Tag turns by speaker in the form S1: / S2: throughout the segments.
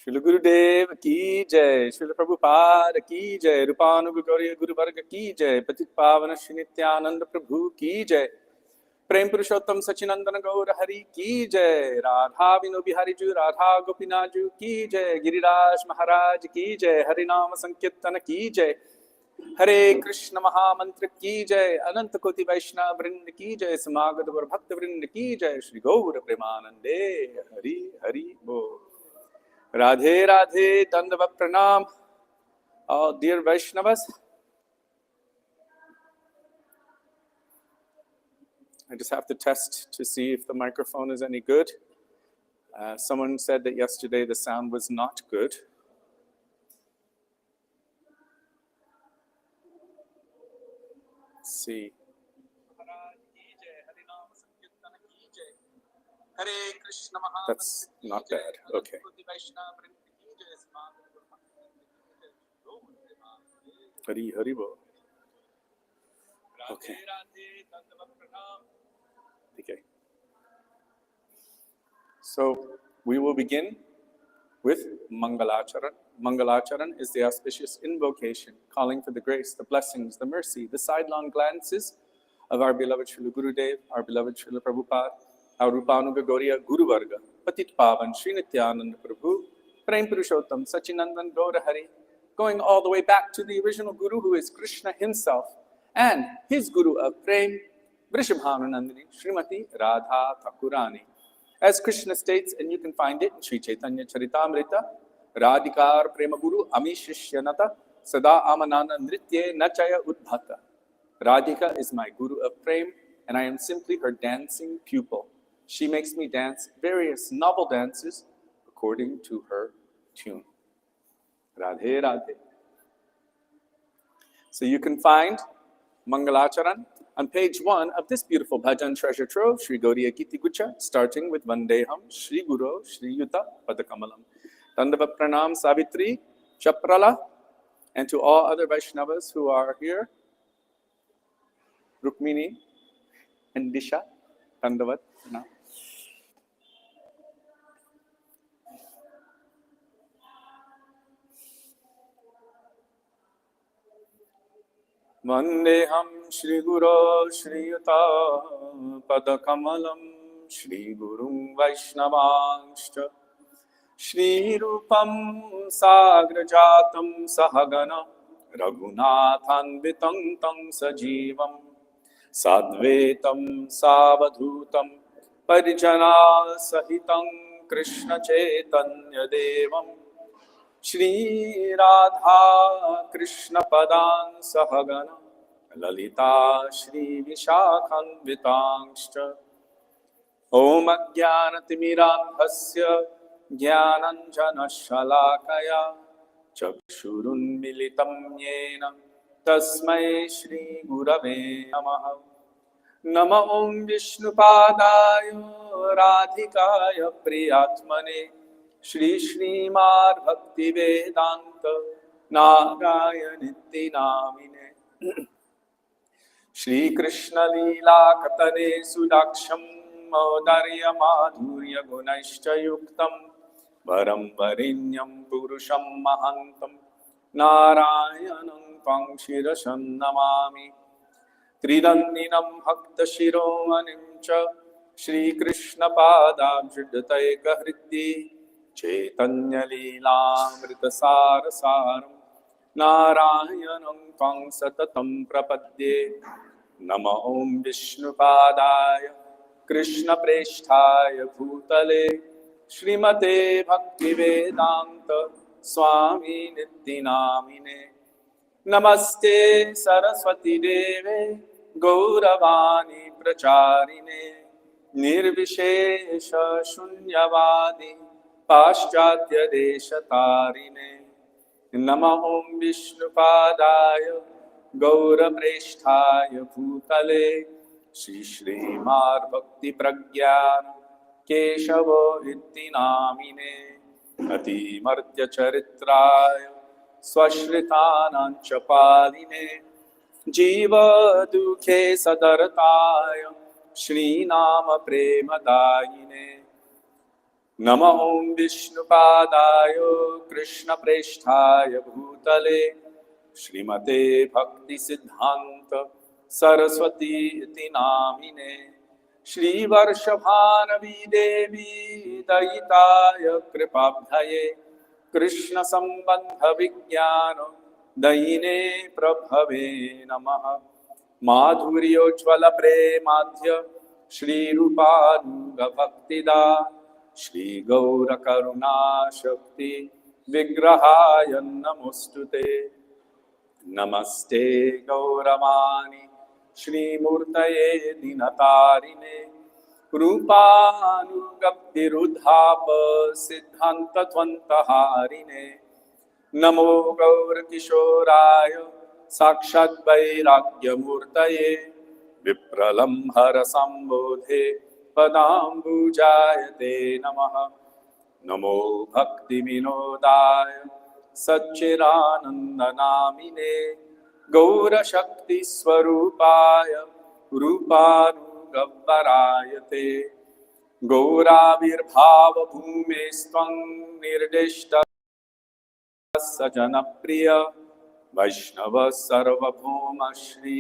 S1: श्रील गुरुदेव की जय, श्रील प्रभुपाद की जय, रूपानुग गौरी गुरुवर्ग की जय, पतित पावन श्री नित्यानंद प्रभु की जय, प्रेम पुरुषोत्तम सचिनंदन गौर हरि की जय, राधा विनो बिहारी जू, राधा गोपीनाथजू की जय, गिरिराज महाराज की जय, हरि नाम संकीर्तन की जय, हरे कृष्ण महामंत्र की जय, अनंत कोटि वैष्णव वृंद की जय, समागत वर भक्त वृंद की जय, श्री गौर प्रेमानंदे हरि हरि बोल। राधे राधे, दंडवत प्रणाम। All dear Vaishnavas, I just have to test to see if the microphone is any good. Someone said that yesterday the sound was not good. Let's see. That's not bad. Okay. Hari Hari Bol. Okay. Okay. So we will begin with Mangalacharan. Mangalacharan is the auspicious invocation, calling for the grace, the blessings, the mercy, the sidelong glances of our beloved Srila Gurudev, our beloved Srila Prabhupada, our Rupanuga Gauriya Guru Varga, Patit Pavan, Sri Nityananda Prabhu, Prem Purushottam, Sachinandan Gaura Hari, going all the way back to the original Guru who is Krishna himself, and his Guru of Prem, Vrishabhananandini, Srimati Radha Thakurani. As Krishna states, and you can find it in Sri Chaitanya Charitamrita, Radhikar Prema Guru Amishishyanata Sada Amanana Nritye Nachaya Udbhata. Radhika is my Guru of Prem, and I am simply her dancing pupil. She makes me dance various novel dances according to her tune. Radhe Radhe. So you can find Mangalacharan on page 1 of this beautiful bhajan treasure trove, Sri Gaudiya Kiti Gucha, starting with Vandeham, Sri Guru, Sri Yuta, Padakamalam. Dandava Pranam Savitri, Chaprala, and to all other Vaishnavas who are here, Rukmini and Disha, Dandavat Pranam. Vandeham Shri Guru Shri Yuta Padakamalam Shri Gurum Vaishnavangscha Shri Rupam Sagrajatam Sahagana Raghunathanvitam Tam Sajivam Sadvetam Savadhutam Parijana Sahitam Krishna Chaitanya Devam Shri Radha Krishna Padan Sahagana Lalita Shri Vishakhanvitangscha Om Ajnanatimiraandhasya Jnananjana Shalakaya Chakshurunmilitam Yena Tasmai Shri Gurave Namaha Nama Om Vishnupadaya Radhikaya Priyatmane Shri Srimad Bhakti Vedanta Nagaya Nitti Namine Shri Krishna Leela Katane Sudaksham Maudarya Madhurya Gunaishcha Yuktam Varam Varinyam Purusham Mahantam Narayanam Pangshirasam Namami Tridanninam Bhakta Shiromanim Cha Shri Krishna Padabhridataika Hritti Chaitanya Leelamrita Sarasaram Narayanam Pang Satatam Prapadye Nama Om Vishnupadaya Krishna Presthaya Bhutale Srimate Bhakti Vedanta Swami Nittinamine Namaste Saraswati Deve Gauravani Pracharine Nirvishesha Shunyavadi Paschatya Deshatarine Nama Om Vishnupadaya Gaura Presthaya Bhutale Shri Srimad Bhakti Pragyana Keshava Itti Namine Ati Martya Charitraya Swashritanam Chapaline Jiva Dukhe Sadartaya Shri Nama Premadayine नमः ॐ विष्णुपादाय कृष्णप्रेष्ठाय भूतले श्रीमते भक्तिसिद्धान्त सरस्वती इति नामिने श्रीवर्षभानवी देवी दयिताय कृपाब्धये कृष्णसम्बन्धविज्ञान दयिने प्रभवे नमः। माधुर्योज्ज्वलप्रेमाध्य श्रीरूपानुगभक्तिदा श्रीगौरकरुणाशक्ति विग्रहाय नमोऽस्तुते। नमस्ते गौरवाणी श्रीमूर्तये दीनतारिणे रूपानुगतिरुद्धाप सिद्धान्तत्वन्तहारिणे नमो गौरकिशोराय साक्षात् वैराग्यमूर्तये विप्रलम्भरसम्बोधे पदाम्बुजायते नमः। नमो भक्तिविनोदाय सच्चिदानन्दनामिने गौरशक्तिस्वरूपाय रूपानुगव्वरायते गौराविर्भावभूमेस्त्वं निर्दिष्ट सजनप्रिय वैष्णव सर्वभौम श्री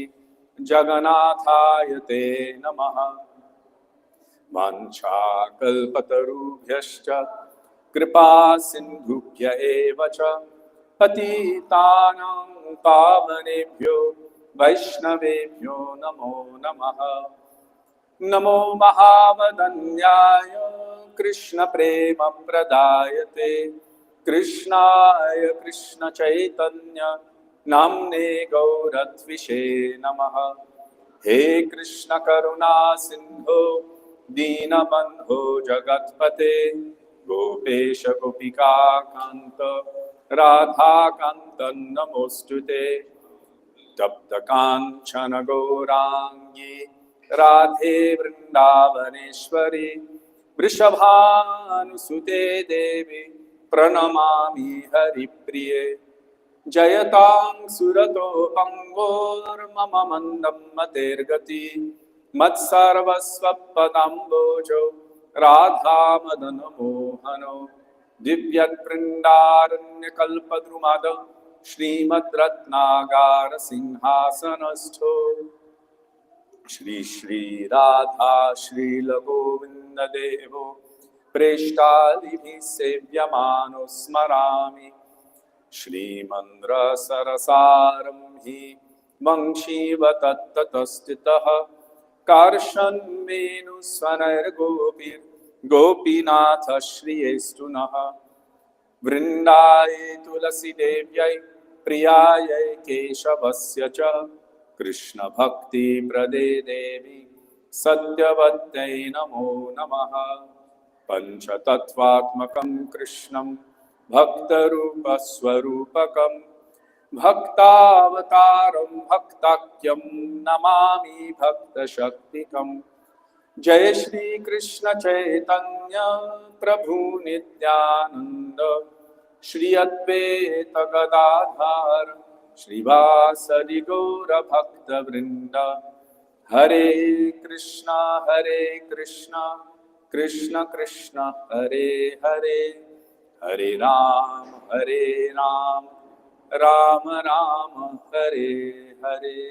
S1: जगन्नाथाय ते नमः। वाञ्छाकल्पतरुभ्यश्च कृपा सिन्धुभ्य एव च पतितानां पावनेभ्यो वैष्णवेभ्यो नमो नमः। नमो महावदन्याय कृष्णप्रेमप्रदायते कृष्णाय कृष्णचैतन्य नाम्ने गौरत्विषे नमः। हे कृष्ण करुणा सिन्धो दीनबन्धो जगत्पते गोपेश गोपिका कान्त राधाकान्त नमोऽस्तुते। तप्त काञ्चन गौराङ्गी राधे वृन्दावनेश्वरी वृषभानुसुते देवी प्रणमामि हरिप्रिये। जयतां सुरतो पङ्गोर्मम मन्दं मतेर्गति मत्सर्वस्वपदाम्बोजो राधामदनमोहनो दिव्यवृन्दारण्यकल्पद्रुमद श्रीमद्रत्नागार सिंहासनस्थो श्री श्री राधा श्रीलगोविन्द देवो प्रेष्ठादिभिः सेव्यमानो स्मरामि। श्रीमन्द्रसरसारं हि वंशीवतत्ततस्थितः कार्षन्वेणुस्वनैर्गोपीनाथ श्रियेस्तु नः। वृन्दाये तुलसीदेव्यै प्रियायै केशवस्य च कृष्णभक्तिप्रदे देवी सत्यवत्यै नमो नमः। पञ्चतत्त्वात्मकं कृष्णं भक्तरूपस्वरूपकं भक्तावतारं भक्ताख्यं नमामि भक्तशक्तिकं। जय श्री कृष्ण चैतन्य प्रभु नित्यानंद श्री अद्वैत गदाधर श्रीवासदि गौर भक्त वृंद। हरे Krishna Krishna Krishna Hare Hare Hare Ram Ram Ram Hare Hare.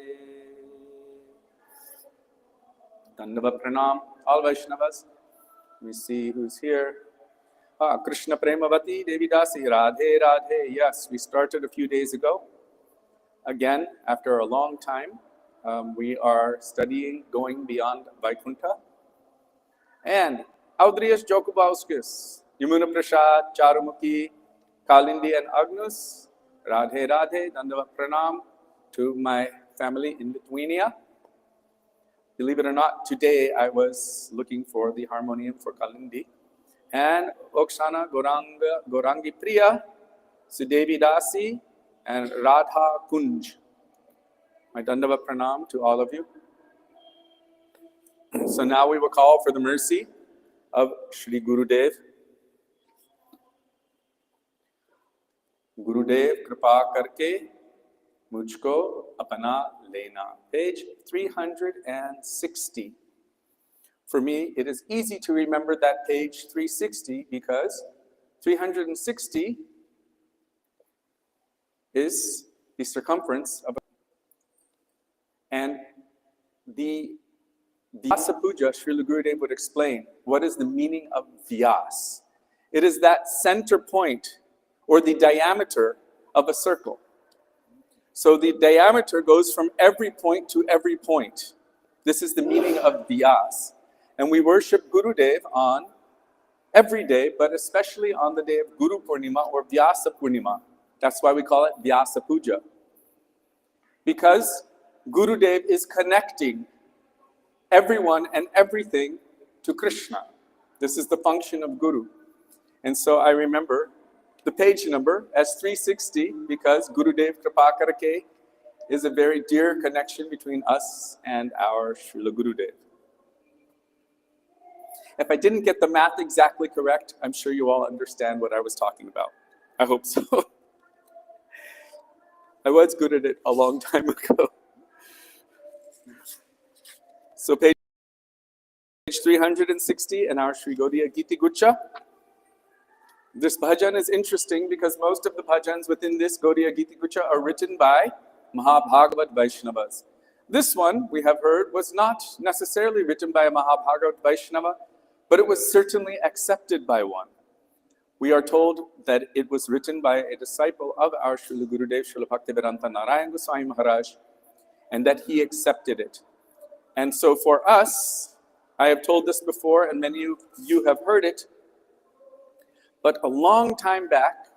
S1: Dandava pranam, all Vaishnavas. Let me see who's here. Krishna Premavati Devi Dasi, Radhe Radhe. Yes, we started a few days ago. Again, after a long time, we are studying Going Beyond Vaikuntha. And Audrius Jokubauskis, Yamuna Prasad, Charumukhi, Kalindi and Agnus, Radhe Radhe, Dandava pranam to my family in Lithuania. Believe it or not, today I was looking for the harmonium for Kalindi. And Oksana Gorangi Priya, Sudevi Dasi, and Radha Kunj. My Dandava Pranam to all of you. So now we will call for the mercy of Shri Gurudev. Gurudev Kripa Karke Mujhko Apana Lena. Page 360. For me, it is easy to remember that page 360 because 360 is the circumference of, and the Vyasa Puja, Srila Gurudev would explain what is the meaning of Vyas. It is that center point or the diameter of a circle. So the diameter goes from every point to every point. This is the meaning of Vyas. And we worship Gurudev on every day, but especially on the day of Guru Purnima or Vyasa Purnima. That's why we call it Vyasa Puja. Because Gurudev is connecting everyone and everything to Krishna. This is the function of Guru. And so I remember the page number as 360 because Gurudev Kripa Karake is a very dear connection between us and our Srila Gurudev. If I didn't get the math exactly correct, I'm sure you all understand what I was talking about. I hope so. I was good at it a long time ago. So page 360 in our Sri Gaudiya Giti Gucha. This bhajan is interesting because most of the bhajans within this Gaudiya Giti Gucha are written by Mahabhagavat Vaishnavas. This one, we have heard, was not necessarily written by a Mahabhagavat Vaishnava, but it was certainly accepted by one. We are told that it was written by a disciple of our Srila Gurudev, Srila Bhaktivedanta Narayan Goswami Maharaj, and that he accepted it. And so for us, I have told this before, and many of you have heard it, but a long time back,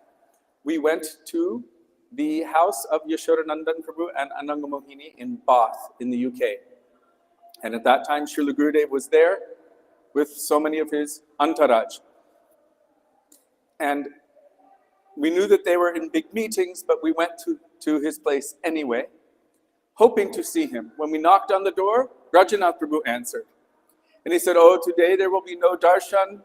S1: we went to the house of Yashodanandan Prabhu and Ananga Mohini in Bath in the UK. And at that time, Srila Gurudev was there with so many of his entourage. And we knew that they were in big meetings, but we went to his place anyway, hoping to see him. When we knocked on the door, Rajanath Prabhu answered. And he said, "Oh, today there will be no darshan.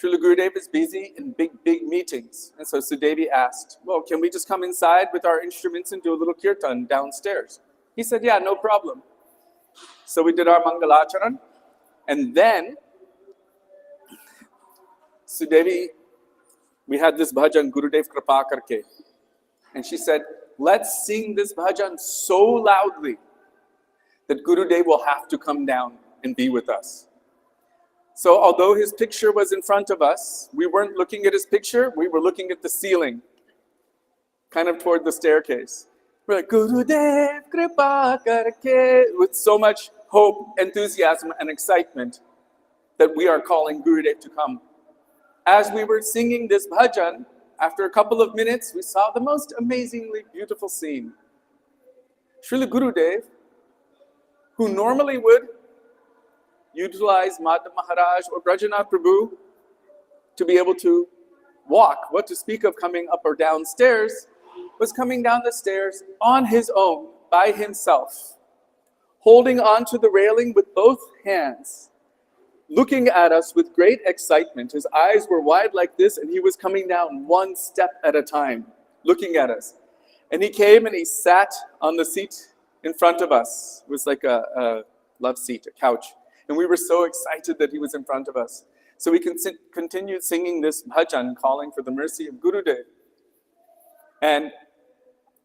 S1: Srila Gurudev is busy in big meetings." And so Sudevi asked, "Well, can we just come inside with our instruments and do a little kirtan downstairs?" He said, "Yeah, no problem." So we did our Mangalacharan, and then Sudevi, we had this bhajan, Gurudev Kripa Karke. And she said, "Let's sing this bhajan so loudly that Gurudev will have to come down and be with us." So although his picture was in front of us, we weren't looking at his picture, we were looking at the ceiling, kind of toward the staircase. We're like, "Gurudev Kripa Karke," with so much hope, enthusiasm, and excitement that we are calling Gurudev to come. As we were singing this bhajan, after a couple of minutes, we saw the most amazingly beautiful scene. Srila Gurudev, who normally would utilize Madhav Maharaj or Brajanath Prabhu to be able to walk, what to speak of coming up or downstairs, was coming down the stairs on his own, by himself, holding onto the railing with both hands, looking at us with great excitement. His eyes were wide like this, and he was coming down one step at a time, looking at us. And he came and he sat on the seat in front of us. It was like a love seat, a couch. And we were so excited that he was in front of us. So we continued singing this bhajan, calling for the mercy of Gurudev. And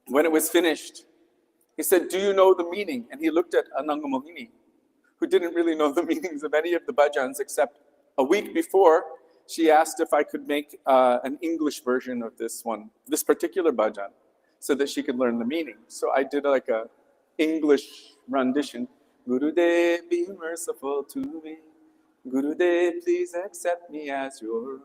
S1: when it was finished, he said, "Do you know the meaning?" And he looked at Ananga Mohini, who didn't really know the meanings of any of the bhajans, except a week before, she asked if I could make an English version of this particular bhajan, so that she could learn the meaning. So I did like a English rendition. "Gurudev, be merciful to me. Gurudev, please accept me as your own.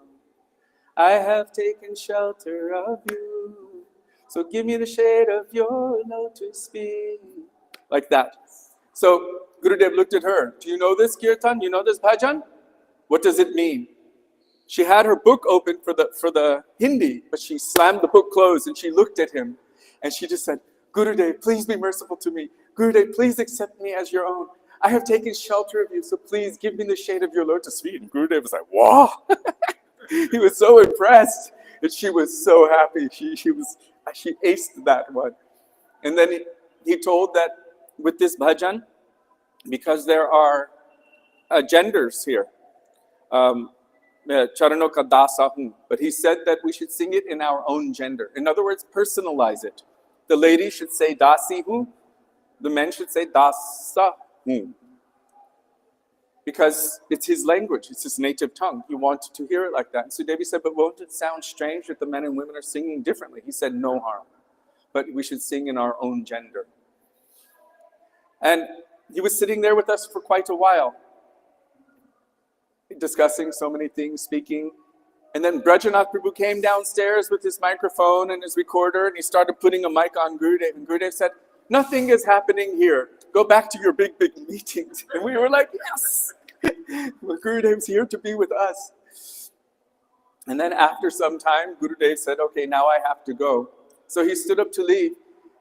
S1: I have taken shelter of you, so give me the shade of your lotus feet." Like that. So Gurudev looked at her. "Do you know this kirtan? You know this bhajan? What does it mean?" She had her book open for the Hindi, but she slammed the book closed and she looked at him and she just said, "Gurudev, please be merciful to me. Gurudev, please accept me as your own. I have taken shelter of you, so please give me the shade of your lotus feet." And Gurudev was like, "Wow!" He was so impressed, and she was so happy. She aced that one. And then he told that with this bhajan, because there are genders here. Charano ka dasa hu. But he said that we should sing it in our own gender. In other words, personalize it. The lady should say dasi hu. The men should say dasa hu. Because it's his language, it's his native tongue. He wanted to hear it like that. And so Devi said, but won't it sound strange that the men and women are singing differently? He said, no harm. But we should sing in our own gender. And he was sitting there with us for quite a while, discussing so many things, speaking. And then Brajanath Prabhu came downstairs with his microphone and his recorder, and he started putting a mic on Gurudev. And Gurudev said, nothing is happening here. Go back to your big meetings. And we were like, yes, well, Gurudev's here to be with us. And then after some time, Gurudev said, okay, now I have to go. So he stood up to leave.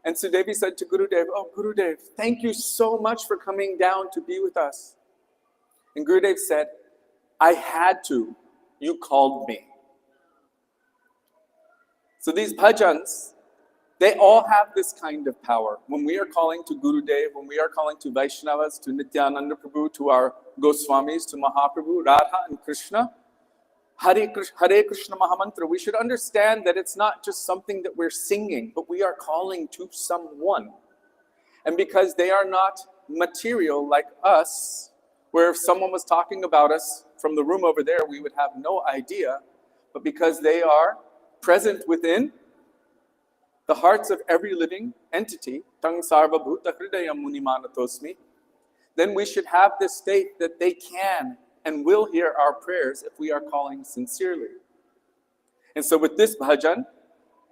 S1: And Sudevi said to Gurudev, oh, Gurudev, thank you so much for coming down to be with us. And Gurudev said, I had to. You called me. So these bhajans, they all have this kind of power. When we are calling to Gurudev, when we are calling to Vaishnavas, to Nityananda Prabhu, to our Goswamis, to Mahaprabhu, Radha and Krishna, Hare Krishna Mahamantra, we should understand that it's not just something that we're singing, but we are calling to someone. And because they are not material like us, where if someone was talking about us from the room over there, we would have no idea, but because they are present within the hearts of every living entity, Tang Sarva Bhuta Hridayam Munimanatosmi, then we should have this state that they can and will hear our prayers if we are calling sincerely. And so with this bhajan,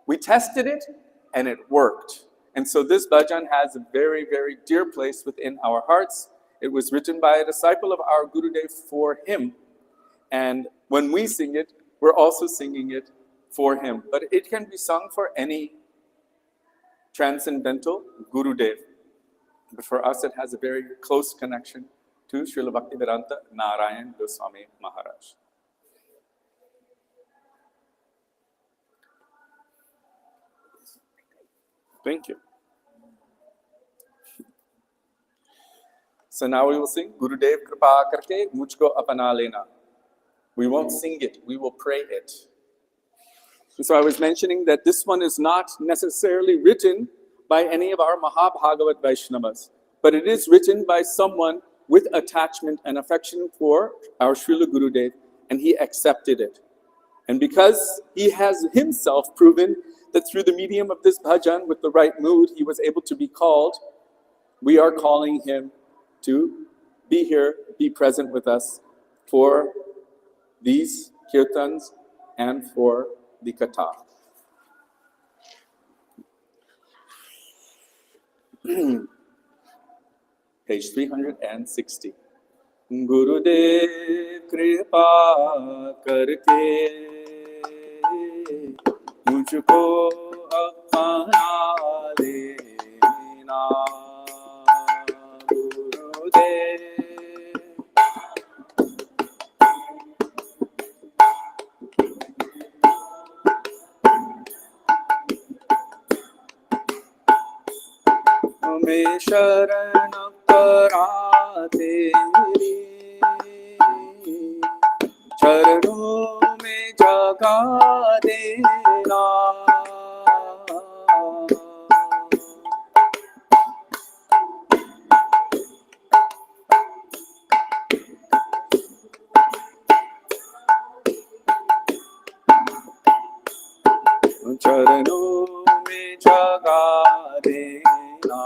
S1: we tested it and it worked. And so this bhajan has a very, very dear place within our hearts. It was written by a disciple of our Gurudev for him. And when we sing it, we're also singing it for him. But it can be sung for any transcendental Gurudev. But for us, it has a very close connection to Srila Bhaktivedanta Narayan Goswami Maharaj. Thank you. So now we will sing Gurudev Kripa Karke Mujhko Apana Lena. We won't sing it, we will pray it. And so I was mentioning that this one is not necessarily written by any of our Mahabhagavat Vaishnavas, but it is written by someone with attachment and affection for our Srila Gurudev, and he accepted it. And because he has himself proven that through the medium of this bhajan, with the right mood, he was able to be called, we are calling him to be here, be present with us for these kirtans and for the katha. Page 360. Gurudev kripa karke mujhko apna lena. Gurudev में शरण परा तेरी, चरणों में जगा देना। चरणों में जगा देना।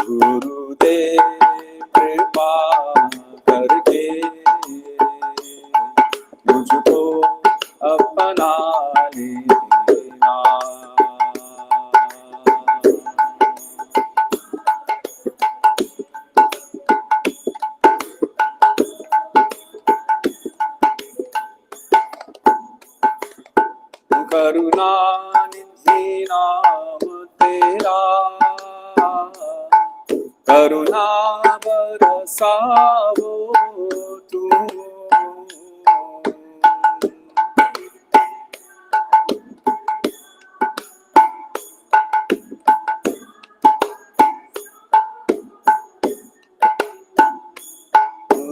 S1: गुरुदेव कृपा करके मुझको अपना लेना। करुणा निधि नाम तेरा, करुणा बरसाओ तू।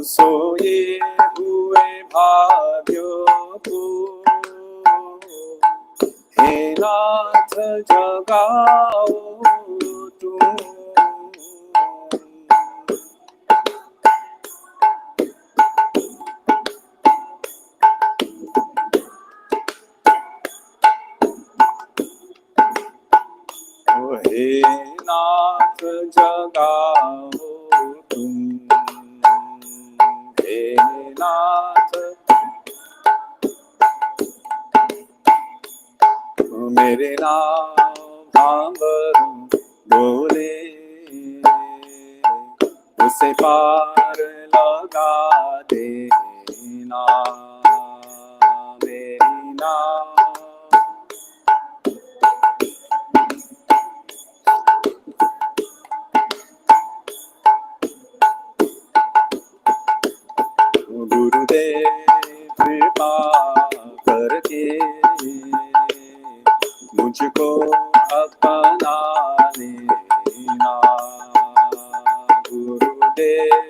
S1: सोए हुए भाग्यों को हे नाथ जगाओ तुम। हे नाथ जगाओ तुम, हे नाथ मेरे नाम भांवर बोले उसे पार लगा देना मेरी नाम। गुरुदेव कृपा करके मुझको अपना लेना गुरुदेव।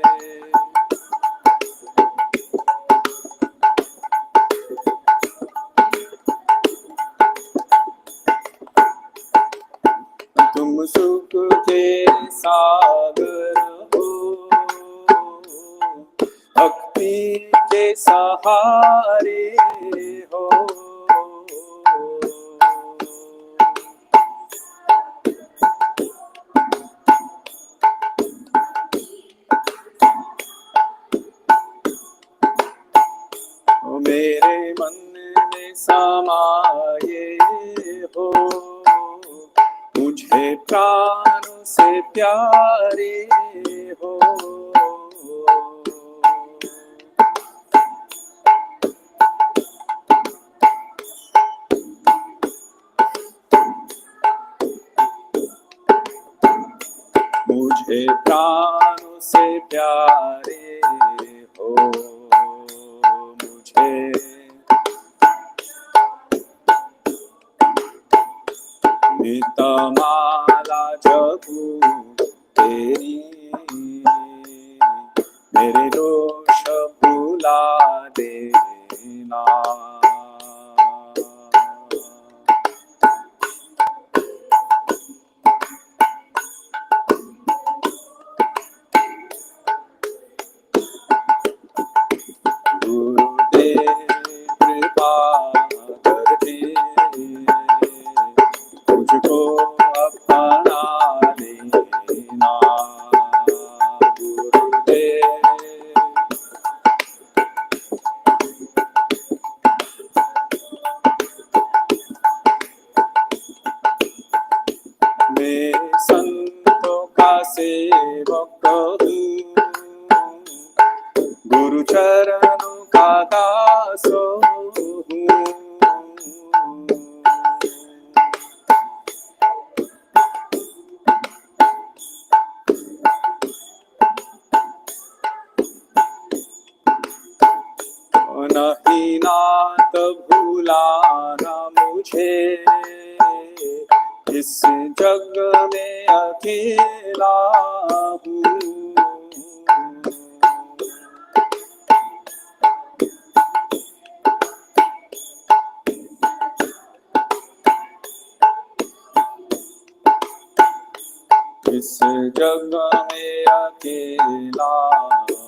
S1: तुम सुख के सागर हो, भक्ति के सहारे हो। मेरे मन में समाये हो, मुझे प्राणों से प्यारे हो। मुझे प्राणों से प्यारे हो, मुझे नितमाला जपू तेरी, मेरे दोष भुला देना। गुरुदेव कृपा करके मुझको अपना लेना गुरुदेव। मैं संतों का सेवक हूँ, गुरु चरणों का दास हूँ। नहीं नाथ भूलाना मुझे, इस जग में अकेला हूँ। इस जग में अकेला हूँ।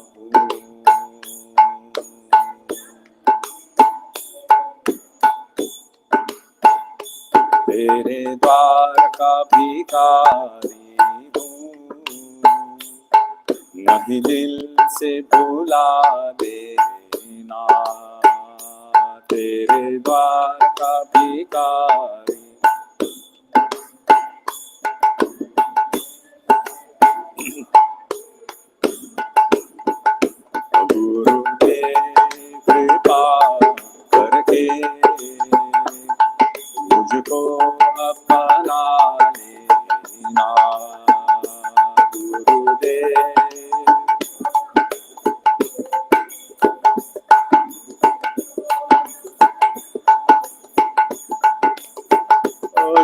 S1: तेरे द्वार का भिखारी हूँ, नहीं दिल से भुला देना। तेरे द्वार का भिखारी गुरुदेव कृपा करके मुझको अपना लेना गुरुदेव।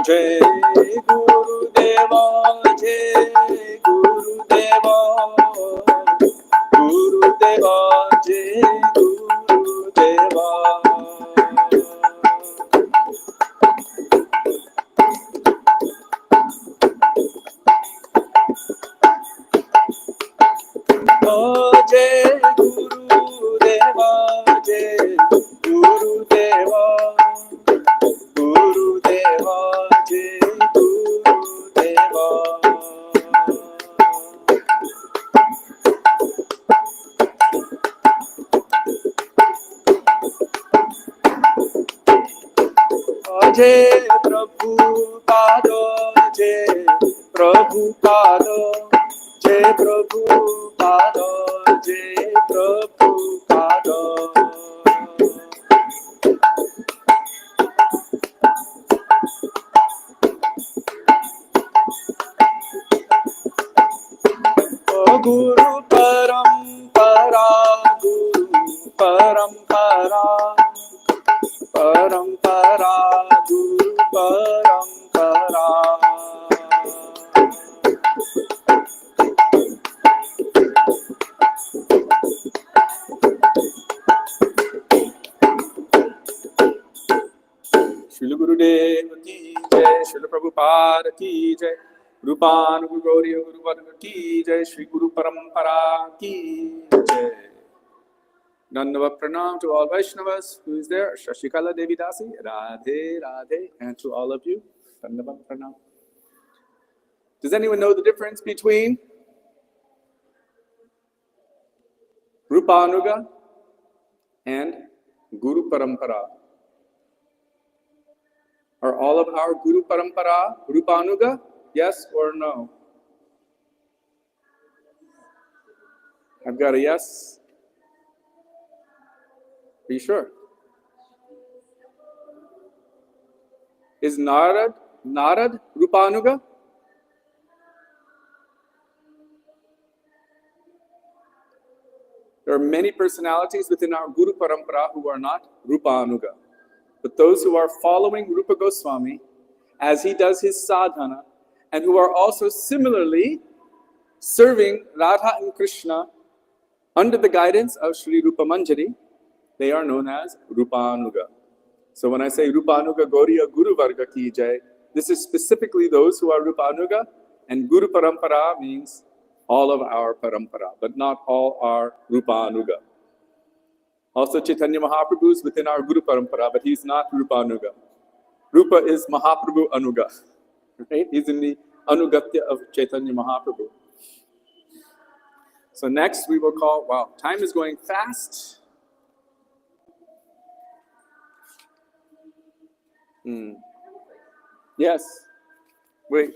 S1: जय गुरुदेव, जय गुरुदेव, गुरुदेव Jai Prabhupada, Jai Prabhupada, Jai Prabhupada, Jai Prabhupada. Guru Parampara, Guru Parampara, Parampara, Guru Parampara. Srila Gurudev ki jai, Srila Prabhupada ki jai, Rupanuga Gauriya Guru Varga ki jai, Shri Guru Parampara ki jai. Dandava Pranam to all Vaishnavas. Who is there? Shashikala Devi Dasi, Radhe Radhe, and to all of you, Dandava Pranam. Does anyone know the difference between Rupanuga and Guru Parampara? Are all of our Guru Parampara Rupanuga? Yes or no? I've got a yes. Are you sure? Is Narad Rupanuga? There are many personalities within our Guru Parampara who are not Rupanuga. But those who are following Rupa Goswami as he does his sadhana, and who are also similarly serving Radha and Krishna under the guidance of Sri Rupa Manjari, they are known as Rupanuga. So when I say Rupanuga Gauriya Guru Varga ki jai, this is specifically those who are Rupanuga, and Guru Parampara means all of our Parampara, but not all are Rupanuga. Also Chaitanya Mahaprabhu is within our Guru Parampara, but he's not Rupanuga. Rupa is Mahaprabhu Anuga. Right? He's in the Anugatya of Chaitanya Mahaprabhu. So next we will call, wow, time is going fast. Yes. Wait.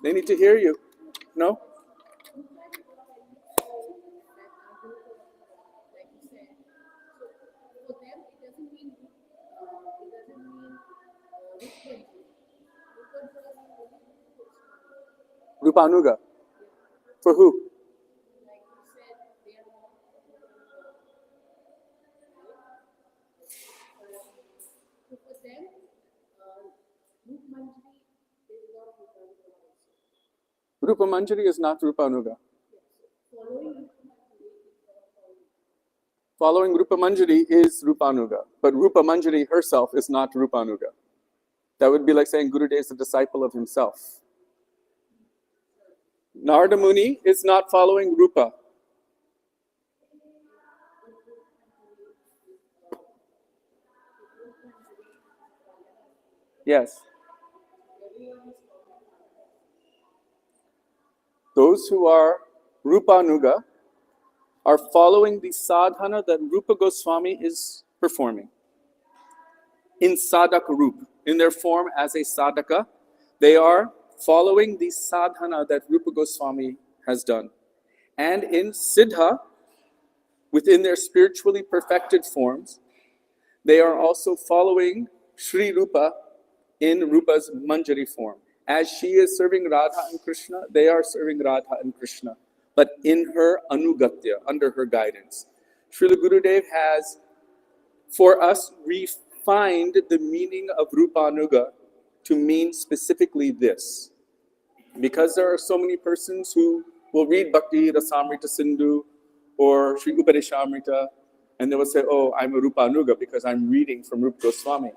S1: They need to hear you. No? Rupanuga. For who? Rupa Manjari is not Rupanuga. Following Rupa Manjari is Rupanuga, but Rupa Manjari herself is not Rupanuga. That would be like saying Gurudev is a disciple of himself. Narada Muni is not following Rupa. Yes. Those who are Rupanuga are following the sadhana that Rupa Goswami is performing. In sadhaka roop, in their form as a sadhaka, they are following the sadhana that Rupa Goswami has done. And in siddha, within their spiritually perfected forms, they are also following Sri Rupa in Rupa's Manjari form. As she is serving Radha and Krishna, they are serving Radha and Krishna, but in her anugatya, under her guidance. Srila Gurudev has, for us, refined the meaning of Rupanuga to mean specifically this. Because there are so many persons who will read Bhakti Rasamrita Sindhu or Sri Upadeshamrita, and they will say, oh, I'm a Rupanuga because I'm reading from Rupa Goswami.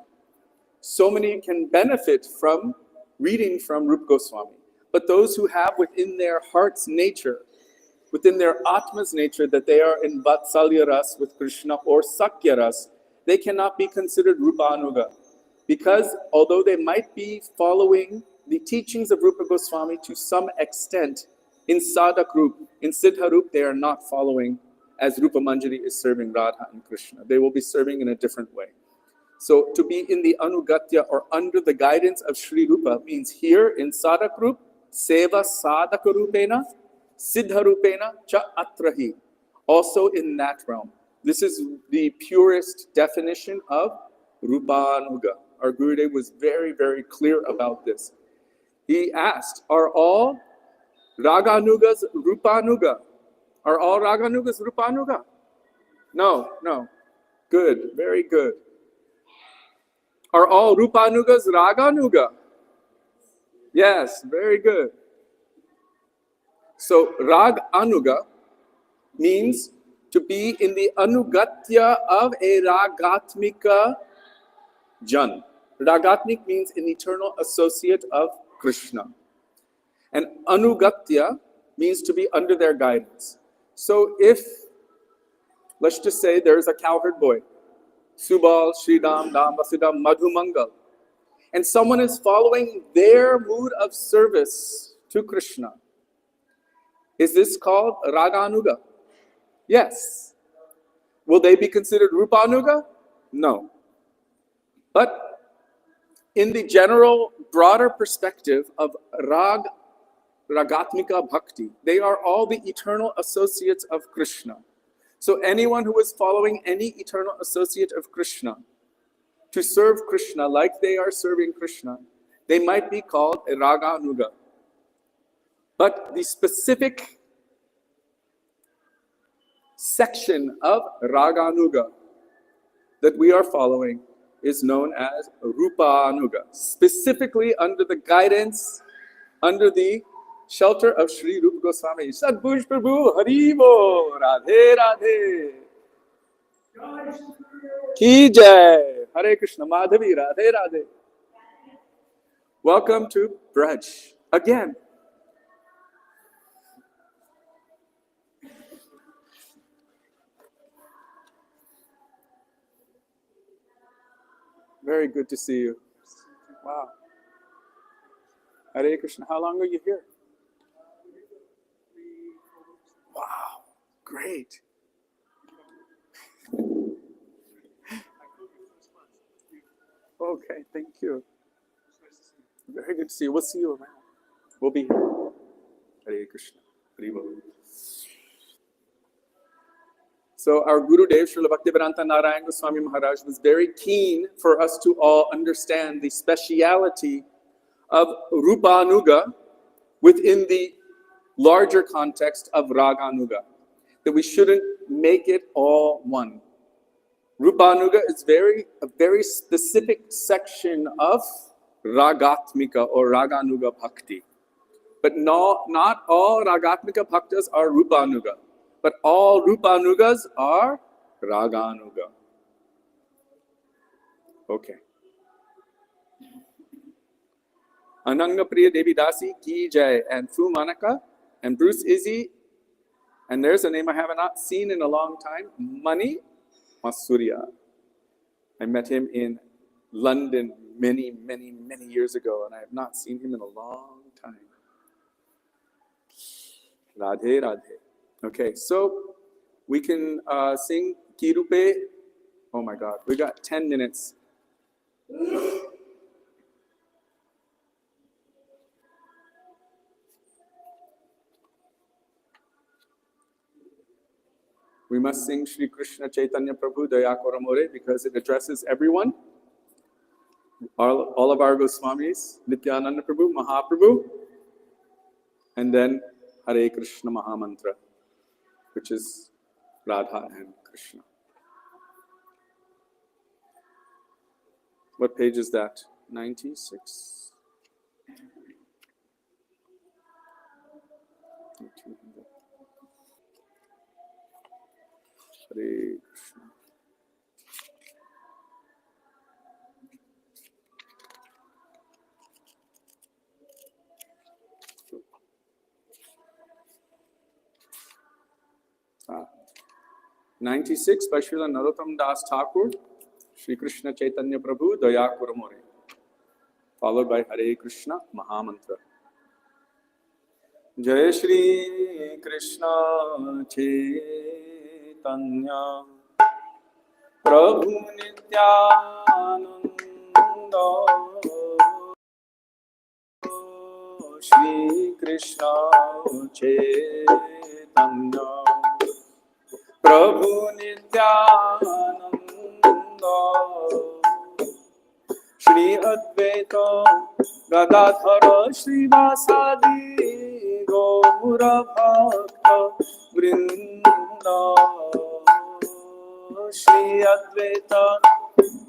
S1: So many can benefit from reading from Rupa Goswami. But those who have within their heart's nature, within their Atma's nature, that they are in Vatsalya Ras with Krishna or Sakya Ras, they cannot be considered Rupanuga. Because although they might be following the teachings of Rupa Goswami to some extent, in Sadhak Roop, in Siddha Roop, they are not following as Rupa Manjari is serving Radha and Krishna. They will be serving in a different way. So to be in the Anugatya or under the guidance of Sri Rupa means here in Sadak Rup, Seva Sadaka Rupena, Siddha Rupena, Cha Atrahi. Also in that realm. This is the purest definition of Rupanuga. Our Gurudev was very, very clear about this. He asked, are all Raganugas Rupanuga? Are all Raganugas Rupanuga? No, no. Good, very good. Are all Rupanugas Raganuga? Yes, very good. So Rag Anuga means to be in the Anugatya of a Ragatmika Jan. Ragatmik means an eternal associate of Krishna. And Anugatya means to be under their guidance. So if, let's just say there's a cowherd boy, Subal, Sridam, Dam, Vasudam, Madhumangal, and someone is following their mood of service to Krishna. Is this called Raganuga? Yes. Will they be considered Rupanuga? No. But in the general, broader perspective of Ragatmika Bhakti, they are all the eternal associates of Krishna. So anyone who is following any eternal associate of Krishna to serve Krishna like they are serving Krishna, they might be called a Raganuga. But the specific section of Raganuga that we are following is known as Rupanuga, specifically under the guidance, under the shelter of Sri Rupa Goswami. Sadbhuj Prabhu, Haribo, Radhe Radhe. Ki Jai, Hare Krishna, Madhavi, Radhe Radhe. Welcome to Braj. Again. Very good to see you. Wow. Hare Krishna, how long are you here? Wow, great. Okay, thank you. Very good to see you. We'll see you around. We'll be here. Hare Krishna. Hare Bol. So our Gurudev, Srila Bhaktivedanta Narayana Goswami Maharaj, was very keen for us to all understand the speciality of Rupanuga within the larger context of Raganuga. That we shouldn't make it all one. Rupanuga is a very specific section of Ragatmika or Raganuga Bhakti. But not all Ragatmika Bhaktas are Rupanuga. But all Rupanugas are Raganuga. Okay. Ananga Priya Devi Dasi Ki Jai and Fu Manaka and Bruce Izzy. And there's a name I have not seen in a long time, Mani Masurya. I met him in London many, many, many years ago, and I have not seen him in a long time. Radhe Radhe. Okay, so we can sing Kirupe. Oh my God, we got 10 minutes. We must sing Shri Krishna Chaitanya Prabhu Daya Koramore because it addresses everyone. All of our Goswamis, Nityananda Prabhu, Mahaprabhu, and then Hare Krishna Mahamantra, which is Radha and Krishna. What page is that? 96? Hare Krishna. Ah. 96 by Srila Narottam Das Thakur, Shri Krishna Chaitanya Prabhu Daya Kuramore, followed by Hare Krishna Mahamantra. Jai Shri Krishna Chaitanya प्रभु नित्यानंद श्री कृष्ण चैतन्य प्रभु नित्यानंद श्री अद्वैत गदाधर श्रीवासादि गौर भक्त वृंद श्री अद्वैत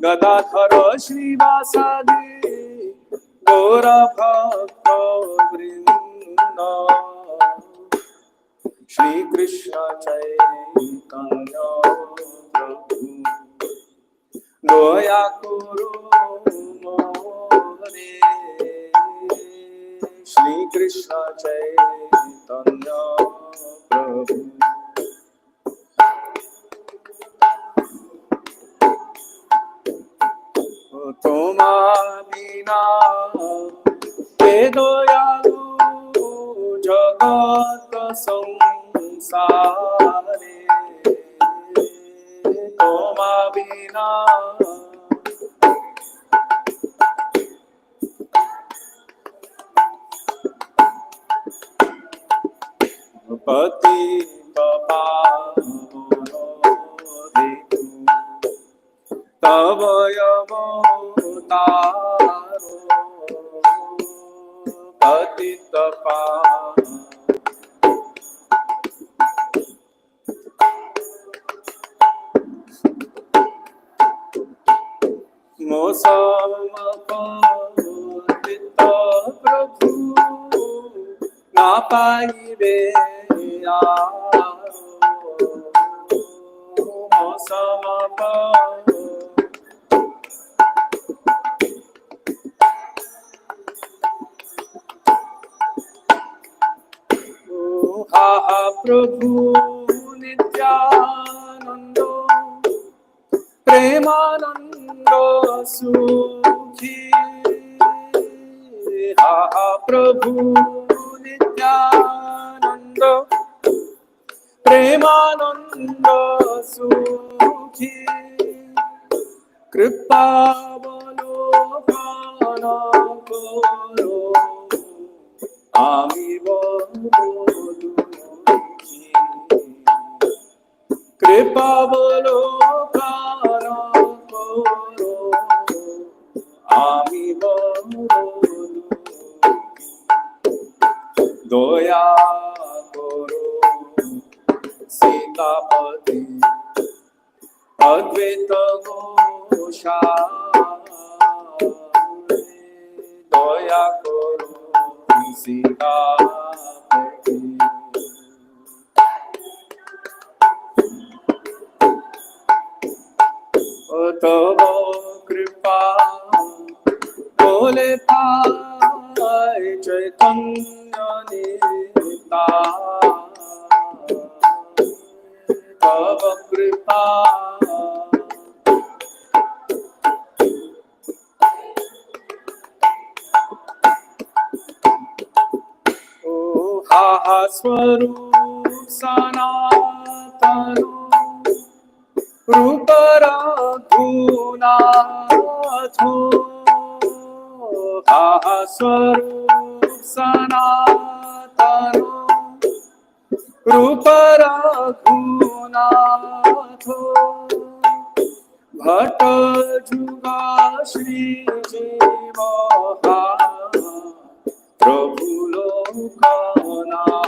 S1: गदाधर श्रीवासादि गौर भक्त वृंद श्री कृष्ण चैतन्य प्रभु दया करो मोरे श्री कृष्ण चैतन्य प्रभु তোমা বিনা কে দয়ালু জগৎ সংসারে তোমা বিনা पतित पावन हेतु तव अवतारो पतित पावन मोसमपतित प्रभु ना पाइबे प्रभु नित्यानंद प्रेमानंद सुखी हा प्रभु नित्यानंद प्रेमानंद सुखी कृपावलोकन करो आमी दुखी कृपावलोकन करो आमी दया करो सीतापति अद्वैत गोसाई दया करो सीतापति तव कृपा बोले पाए चैतन्य निताय तव कृपा ओ हा स्वरूप सनातन रूप रघुनाथो हा स्वरूप सनातन रूप रघुनाथो भट जुगा श्री जीव प्रभु लोकनाथ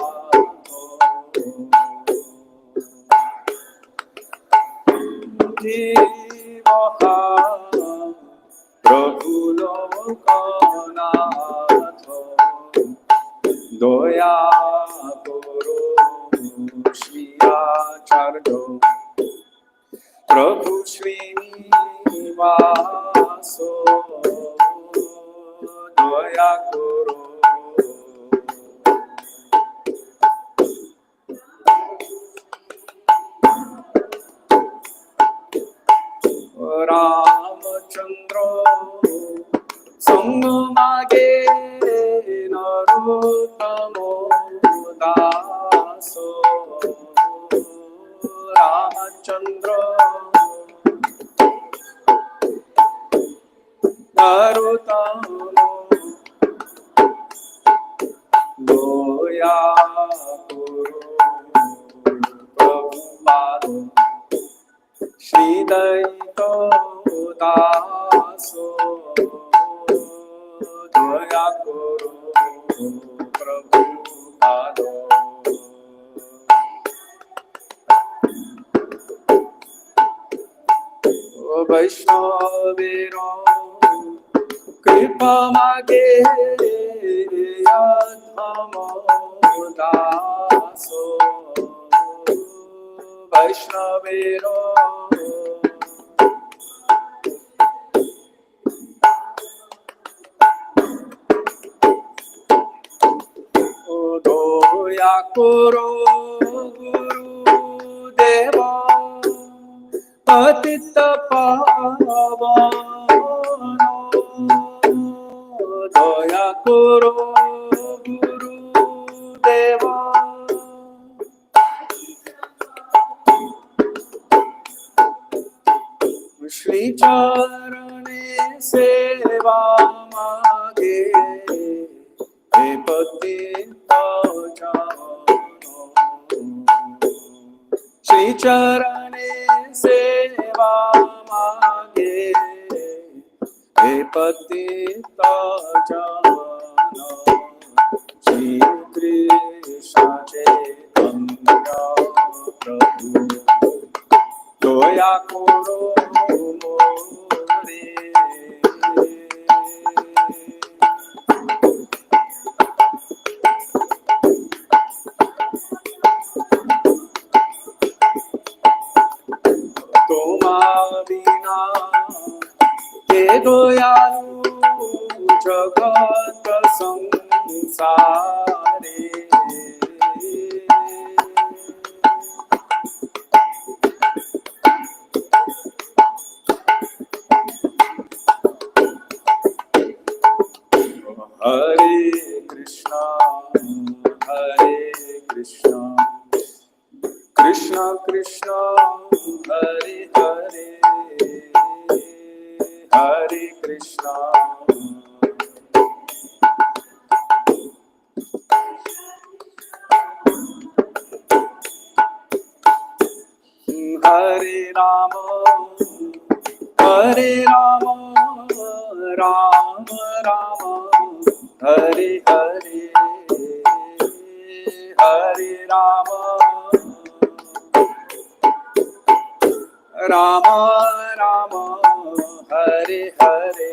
S1: जीव प्रभु लोकनाथ दया करो श्री आचार्य प्रभु श्रीनिवास दया करो रामचंद्र संग मागे नरोत्तमो दास रामचंद्र नरोत्तमो दया करो प्रभुपादो श्रीदयित दासो दया करो प्रभुपादो वैष्णवेरो कृपा मागे अधमो दासो वैष्णवेरो दया करो गुरुदेव पतित पावन दया करो गुरुदेव श्री चरणे सेवा मागे हे पतित श्री चरणे सेवा मागे हे पतित श्री कृष्ण चैतन्य प्रभु दया करो मोरे तुम्हा बिना के दयालु जगत संसारे हरे कृष्णा कृष्ण कृष्ण हरे हरे हरे कृष्णा हरे राम राम राम हरे हरे हरे राम राम राम हरे हरे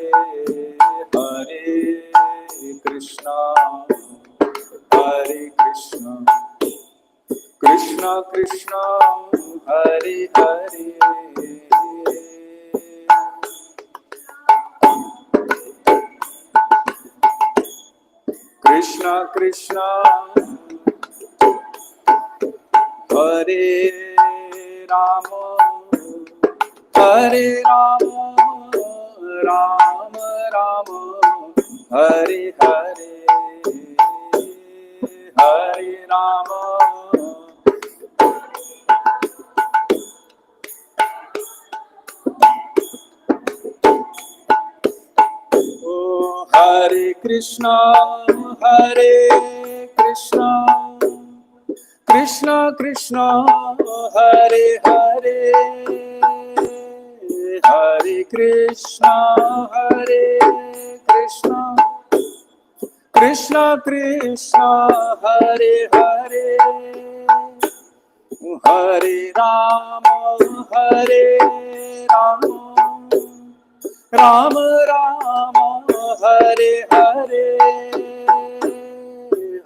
S1: हरे कृष्णा कृष्ण कृष्ण हरे हरे कृष्ण कृष्ण हरे राम राम राम हरे हरे हरे राम हरे Krishna Krishna Krishna Hare Hare Hare Krishna Krishna Krishna Hare Hare Hare Ram Ram Ram Hare Hare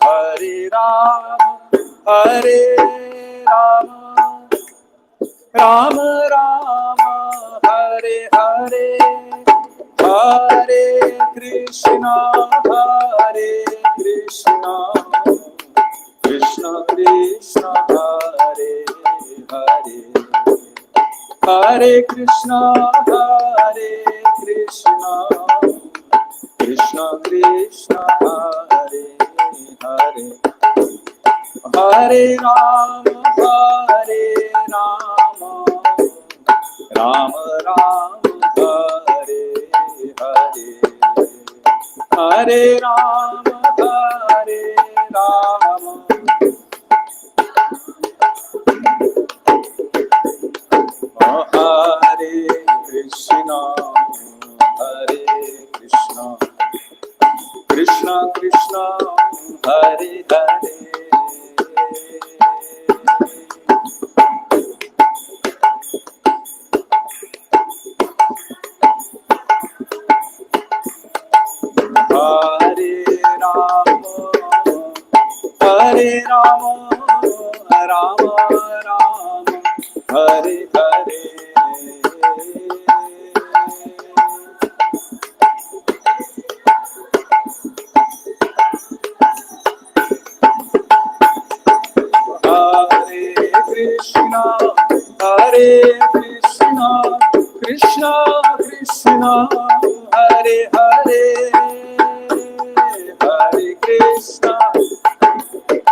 S1: Hare Ram Ram Ram Hare Hare Hare Krishna Krishna Krishna Hare Hare Hare Krishna Krishna Krishna Hare Hare Hare Ram Ram Ram Hare Hare Hare Rama, Hare Rama, Hare Krishna, Hare Krishna, Krishna Krishna, Hare Hare. Hare Rama, Hare Rama, Rama Rama, Hare Hare. Hare Krishna, Hare Krishna, Krishna Krishna, Hare Hare, Hare Krishna.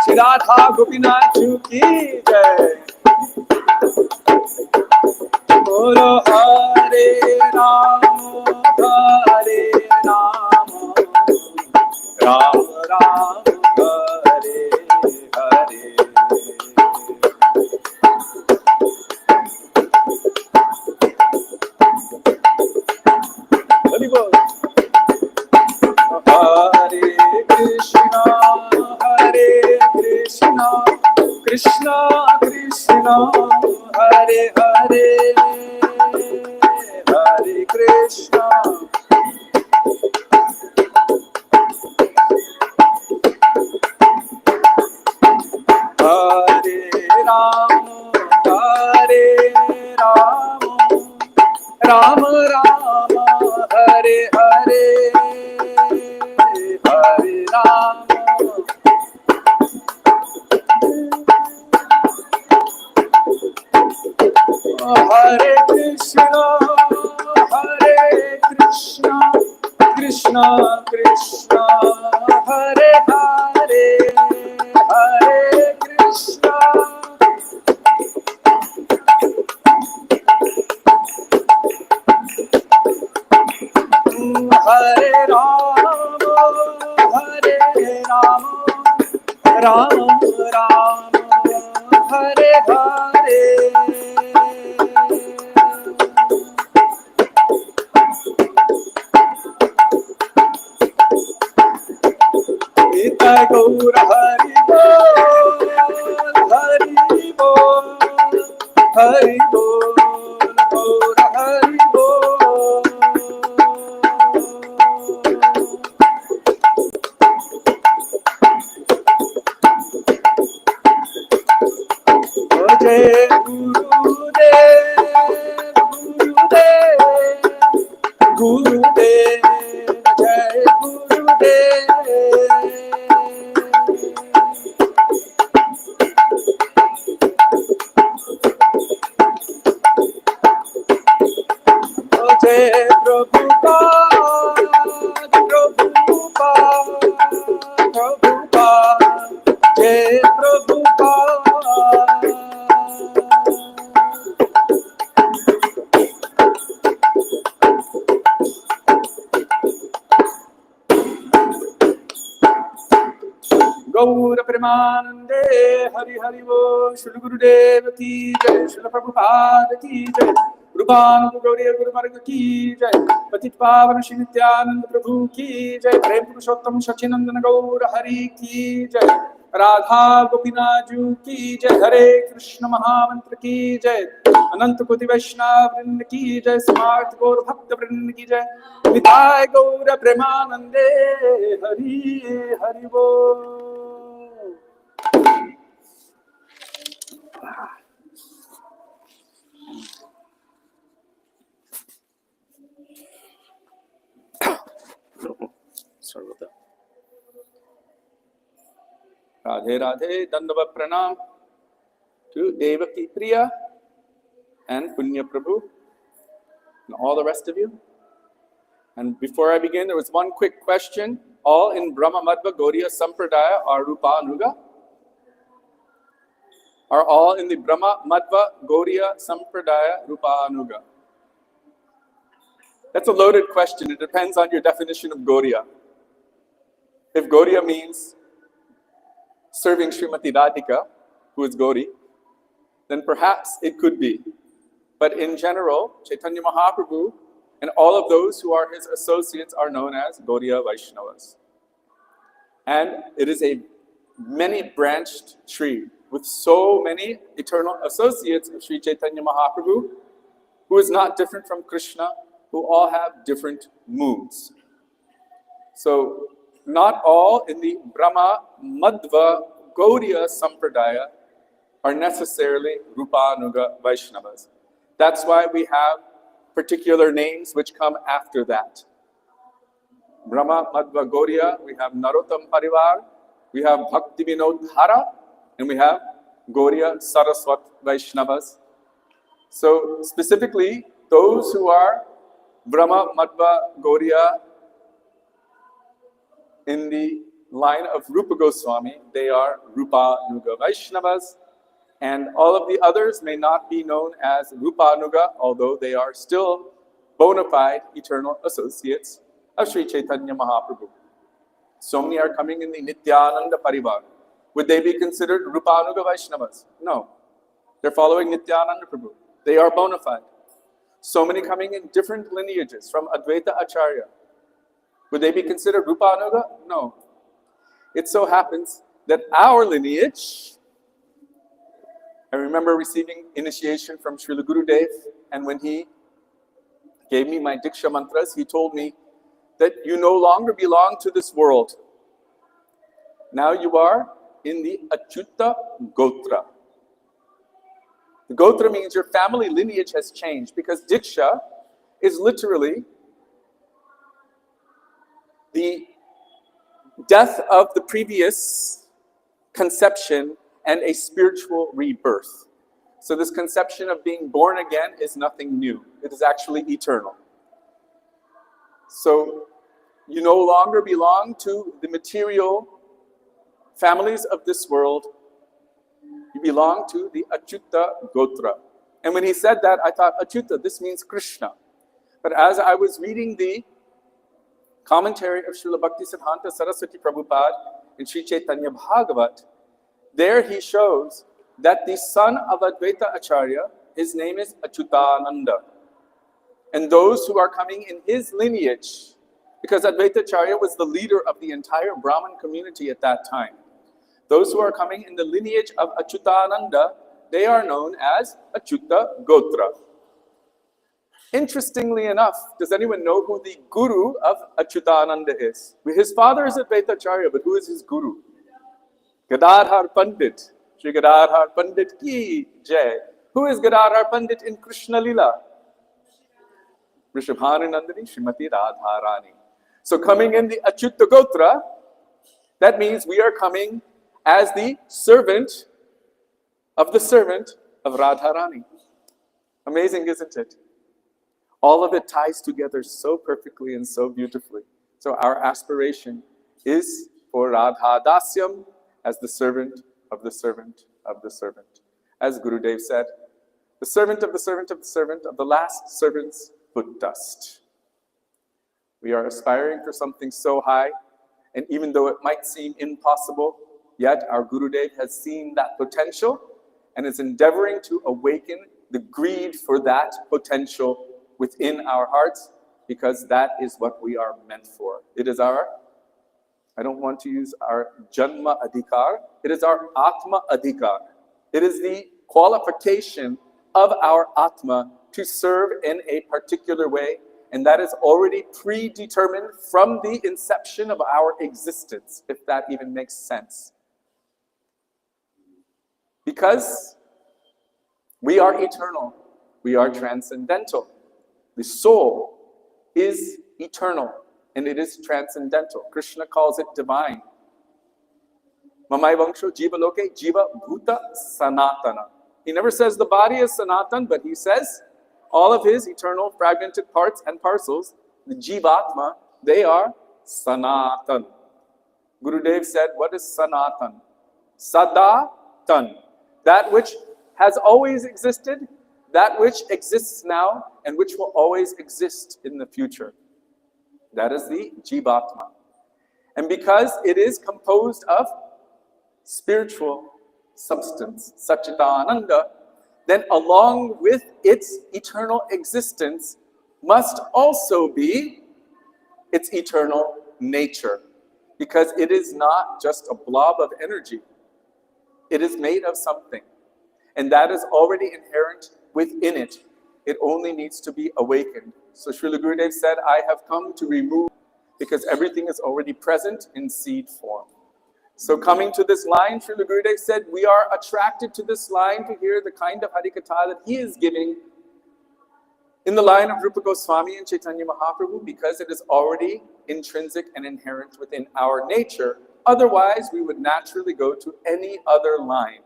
S1: Shri Radha Gopinath ki jai. Bolo Hare Rama, Hare Rama, Rama Rama, Hare Hare. Hari Bol. Hare Krishna, Hare Krishna, Krishna Krishna, Hare Hare, Hare Krishna. Hare Rama, Hare Rama, Rama Rama, Hare Hare, Hare Rama. Hare Krishna, Hare Krishna, Krishna Krishna, Hare Hare, Hare Krishna. Hare Rama, Hare Rama, Rama Rama, Hare Hare. Nitya Gaur Hari Bol, Hari Bol, Hari Bol, Gaur Hari Bol. Jai Gurudev, Gurudev, Gurudev, Jai Gurudev. Jai Prabhupada, Prabhupada, Prabhupada, Jai Prabhupada. Gaura Premanande, Hari Hari Bo, Shri Gurudev ki jai, Shri Prabhupada ki jai, Rupananda Gauriya Guru Marga ki jai, Patit Pavan Shri Nityananda Prabhu ki jai, Prem Purushottam Sachinandana Gaura Hari ki jai, Radha Gopinath Ju ki jai, Hare Krishna Mahamantra ki jai, Anant Koti Vaishnava Vrind ki jai, Smart Gaur Bhakta Vrind ki jai, Nitai Gaura Premanande, Hari Hari Bo. Sorry about that. Radhe Radhe, Dandavat Pranam to Devaki Priya and Punya Prabhu and all the rest of you. And before I begin, there was one quick question. All in Brahma Madhva Gauriya Sampradaya are Rupa Anuga? Are all in the Brahma Madhva Gauriya Sampradaya Rupa Anuga? That's a loaded question. It depends on your definition of Gauriya. If Gaudiya means serving Srimati Radhika, who is Gauri, then perhaps it could be. But in general, Chaitanya Mahaprabhu and all of those who are his associates are known as Gaudiya Vaishnavas. And it is a many-branched tree with so many eternal associates of Sri Chaitanya Mahaprabhu, who is not different from Krishna, who all have different moods. So, not all in the Brahma, Madhva, Gaudiya Sampradaya are necessarily Rupanuga Vaishnavas. That's why we have particular names which come after that. Brahma, Madhva, Gaudiya, we have Narottam Parivar, we have Bhakti Vinod Dhara, and we have Gaudiya Saraswat Vaishnavas. So specifically, those who are Brahma, Madhva, Gaudiya in the line of Rupa Goswami, they are Rupanuga Vaishnavas, and all of the others may not be known as Rupanuga, although they are still bona fide eternal associates of Sri Chaitanya Mahaprabhu. So many are coming in the Nityananda Parivar. Would they be considered Rupanuga Vaishnavas? No. They're following Nityananda Prabhu. They are bona fide. So many coming in different lineages from Advaita Acharya. Would they be considered Rupanuga? No. It so happens that our lineage, I remember receiving initiation from Srila Gurudev, and when he gave me my Diksha mantras, he told me that you no longer belong to this world. Now you are in the Achyuta Gotra. The Gotra means your family lineage has changed, because Diksha is literally the death of the previous conception and a spiritual rebirth. So this conception of being born again is nothing new. It is actually eternal. So you no longer belong to the material families of this world. You belong to the Achyuta Gotra. And when he said that, I thought, Achyuta, this means Krishna. But as I was reading the commentary of Srila Bhaktisiddhanta Saraswati Prabhupada in Sri Chaitanya Bhagavat, there he shows that the son of Advaita Acharya, his name is Achyutananda. And those who are coming in his lineage, because Advaita Acharya was the leader of the entire Brahmin community at that time. Those who are coming in the lineage of Achyutananda, they are known as Achyuta Gotra. Interestingly enough, does anyone know who the guru of Achyutananda is? His father is Advaita Acharya, but who is his guru? Gadadhar Pandit. Shri Gadadhar Pandit ki jai. Who is Gadadhar Pandit in Krishna Lila? Rishabhani Nandini Srimati Radharani. So coming in the Achyuta Gotra, that means we are coming as the servant of Radharani. Amazing, isn't it? All of it ties together so perfectly and so beautifully. So our aspiration is for Radha Dasyam as the servant of the servant of the servant. As Gurudev said, the servant of the servant of the servant of the last servant's foot dust. We are aspiring for something so high, and even though it might seem impossible, yet our Gurudev has seen that potential and is endeavoring to awaken the greed for that potential within our hearts, because that is what we are meant for. It is our, I don't want to use our Janma Adhikar, it is our Atma Adhikar. It is the qualification of our Atma to serve in a particular way, and that is already predetermined from the inception of our existence, if that even makes sense. Because we are eternal, we are transcendental. The soul is eternal and it is transcendental. Krishna calls it divine. Mamai Vangsho Jiva Loke Jiva Bhuta Sanatana. He never says the body is Sanatan, but he says all of his eternal fragmented parts and parcels, the Jivatma, they are Sanatan. Gurudev said, what is Sanatan? Sadatan. That which has always existed, that which exists now, and which will always exist in the future. That is the Jivatma. And because it is composed of spiritual substance, Satchitananda, then along with its eternal existence must also be its eternal nature. Because it is not just a blob of energy. It is made of something. And that is already inherent within it. It only needs to be awakened. So Srila Gurudev said, I have come to remove, because everything is already present in seed form. So coming to this line, Srila Gurudev said, we are attracted to this line to hear the kind of Harikatha that he is giving in the line of Rupa Goswami and Chaitanya Mahaprabhu, because it is already intrinsic and inherent within our nature. Otherwise, we would naturally go to any other line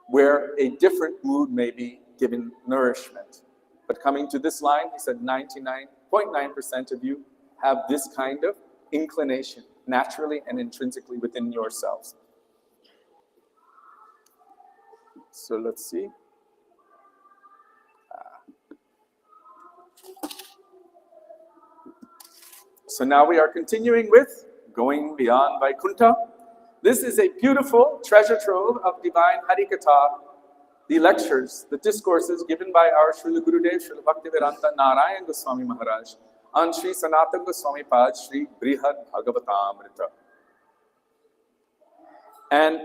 S1: where a different mood may be given nourishment. But coming to this line, he said 99.9% of you have this kind of inclination, naturally and intrinsically within yourselves. So let's see. So now we are continuing with Going Beyond Vaikuntha. This is a beautiful treasure trove of divine Harikatha, the lectures, the discourses given by our Srila Gurudev, Srila Bhaktivedanta Narayan Goswami Maharaj on Sri Sanatana Goswami Pad Sri Brihad Bhagavatamrita. And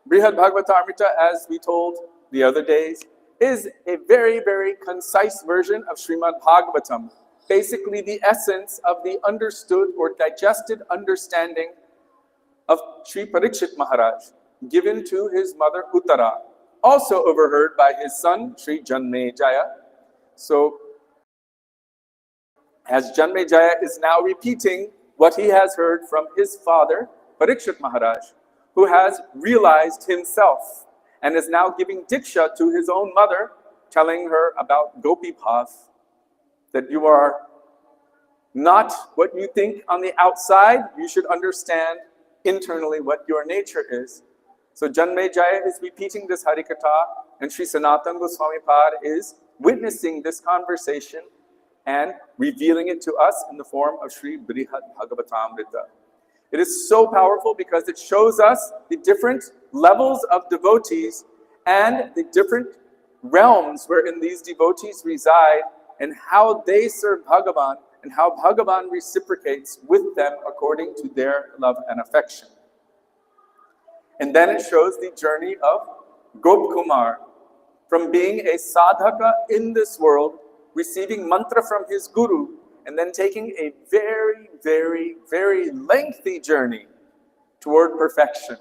S1: Brihad Bhagavatamrita, as we told the other days, is a very, very concise version of Srimad Bhagavatam. Basically the essence of the understood or digested understanding of Sri Parikshit Maharaj, given to his mother Uttara, also overheard by his son Sri Janmejaya. So, as Janmejaya is now repeating what he has heard from his father, Parikshit Maharaj, who has realized himself and is now giving diksha to his own mother, telling her about Gopi Bhav, that you are not what you think on the outside, you should understand internally what your nature is. So Janmejaya is repeating this Harikatha, and Sri Sanatana Goswami Pad is witnessing this conversation and revealing it to us in the form of Sri Brihad Bhagavatamrita. It is so powerful because it shows us the different levels of devotees and the different realms wherein these devotees reside and how they serve Bhagavan and how Bhagavan reciprocates with them according to their love and affection. And then it shows the journey of Gop Kumar from being a sadhaka in this world, receiving mantra from his guru, and then taking a very, very, very lengthy journey toward perfection.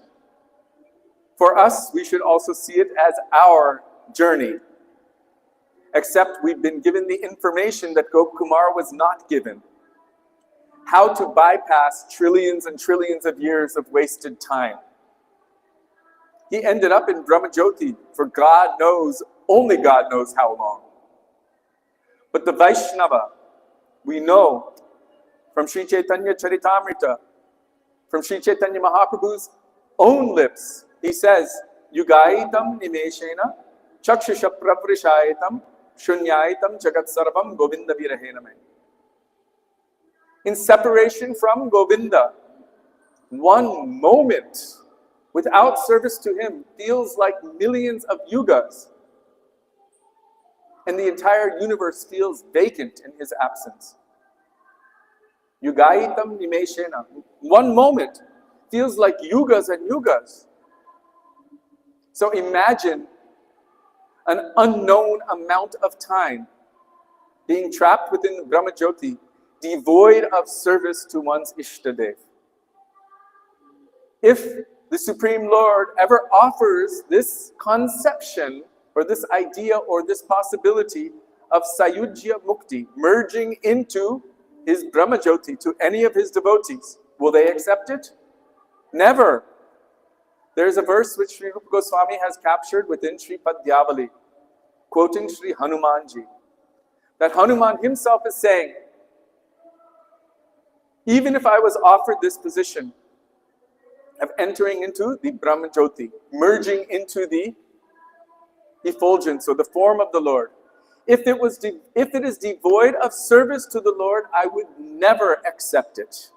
S1: For us, we should also see it as our journey. Except we've been given the information that Gop Kumar was not given. How to bypass trillions and trillions of years of wasted time. He ended up in Brahmajyoti for God knows, only God knows how long. But the Vaishnava, we know from Sri Chaitanya Charitamrita, from Sri Chaitanya Mahaprabhu's own lips, he says, Yugaitam nimeshena chakshusha pravrishayitam shunyaitam jagat sarvam govinda virahename. In separation from Govinda, one moment without service to him feels like millions of yugas. And the entire universe feels vacant in his absence. Yugaitam nimeshena. One moment feels like yugas and yugas. So imagine an unknown amount of time being trapped within Brahmajyoti, devoid of service to one's Ishtadev. If the Supreme Lord ever offers this conception or this idea or this possibility of Sayujya Mukti, merging into his Brahmajyoti to any of his devotees, will they accept it? Never. There's a verse which Sri Rupa Goswami has captured within Sri Padyavali, quoting Sri Hanumanji, that Hanuman himself is saying, even if I was offered this position of entering into the Brahmajyoti, merging into the effulgence or the form of the Lord, if it is devoid of service to the Lord, I would never accept it.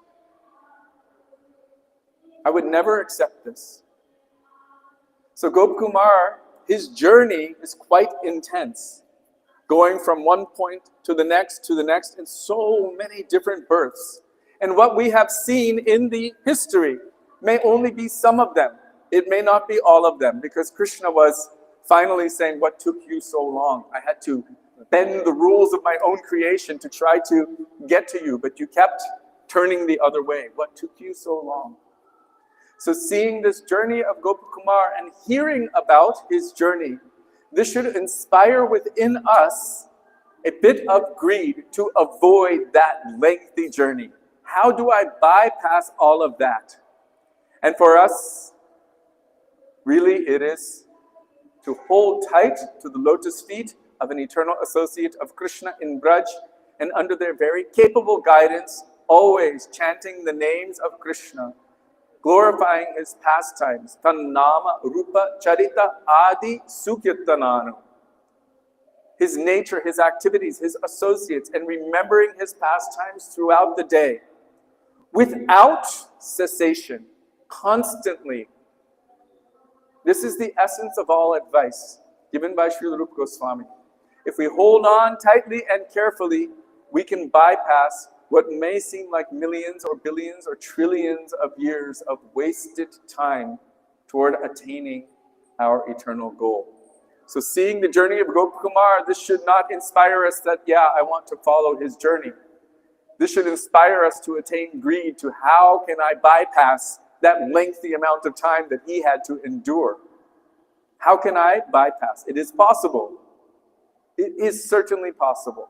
S1: I would never accept this. So Gopkumar, his journey is quite intense, going from one point to the next in so many different births. And what we have seen in the history may only be some of them. It may not be all of them, because Krishna was finally saying, what took you so long? I had to bend the rules of my own creation to try to get to you, but you kept turning the other way. What took you so long? So seeing this journey of Gopakumar and hearing about his journey, this should inspire within us a bit of greed to avoid that lengthy journey. How do I bypass all of that? And for us, really it is to hold tight to the lotus feet of an eternal associate of Krishna in Braj, and under their very capable guidance, always chanting the names of Krishna, glorifying his pastimes, Tannama, Rupa, Charita, Adi, Sukirtananu. His nature, his activities, his associates, and remembering his pastimes throughout the day, without cessation, constantly. This is the essence of all advice given by Srila Rupa Goswami. If we hold on tightly and carefully, we can bypass what may seem like millions or billions or trillions of years of wasted time toward attaining our eternal goal. So seeing the journey of Gopakumar, this should not inspire us that, yeah, I want to follow his journey. This should inspire us to attain greed, to how can I bypass that lengthy amount of time that he had to endure. How can I bypass? It is possible. It is certainly possible.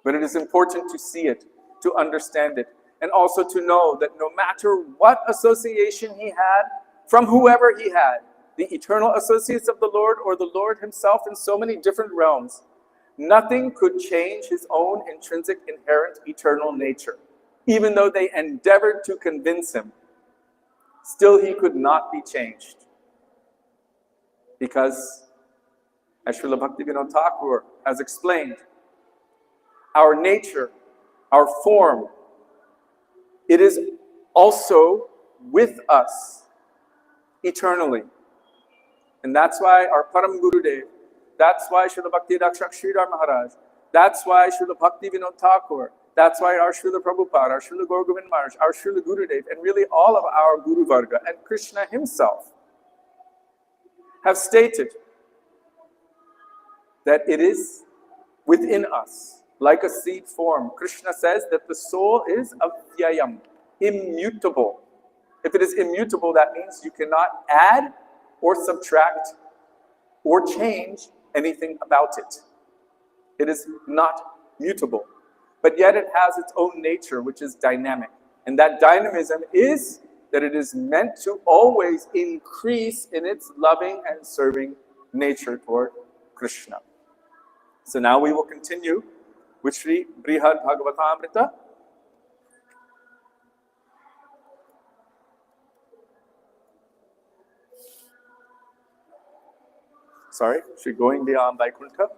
S1: But it is important to see it, to understand it, and also to know that no matter what association he had, from whoever he had, the eternal associates of the Lord or the Lord himself in so many different realms, nothing could change his own intrinsic, inherent, eternal nature. Even though they endeavored to convince him, still he could not be changed. Because, as Srila Bhaktivinoda Thakur has explained, our nature, our form, it is also with us eternally. And that's why our Param Gurudev, that's why Srila Bhakti Rakshak Sridhar Maharaj, that's why Srila Bhaktivinoda Thakur, that's why our Srila Prabhupada, our Srila Gaur Govind Maharaj, our Srila Gurudev, and really all of our Guru Varga, and Krishna himself, have stated that it is within us, like a seed form. Krishna says that the soul is avyayam, immutable. If it is immutable, that means you cannot add or subtract or change anything about it. It is not mutable. But yet it has its own nature, which is dynamic. And that dynamism is that it is meant to always increase in its loving and serving nature toward Krishna. So now we will continue with Sri Brihad Bhagavatamrita. Sorry, Sri Going Beyond Vaikuntha.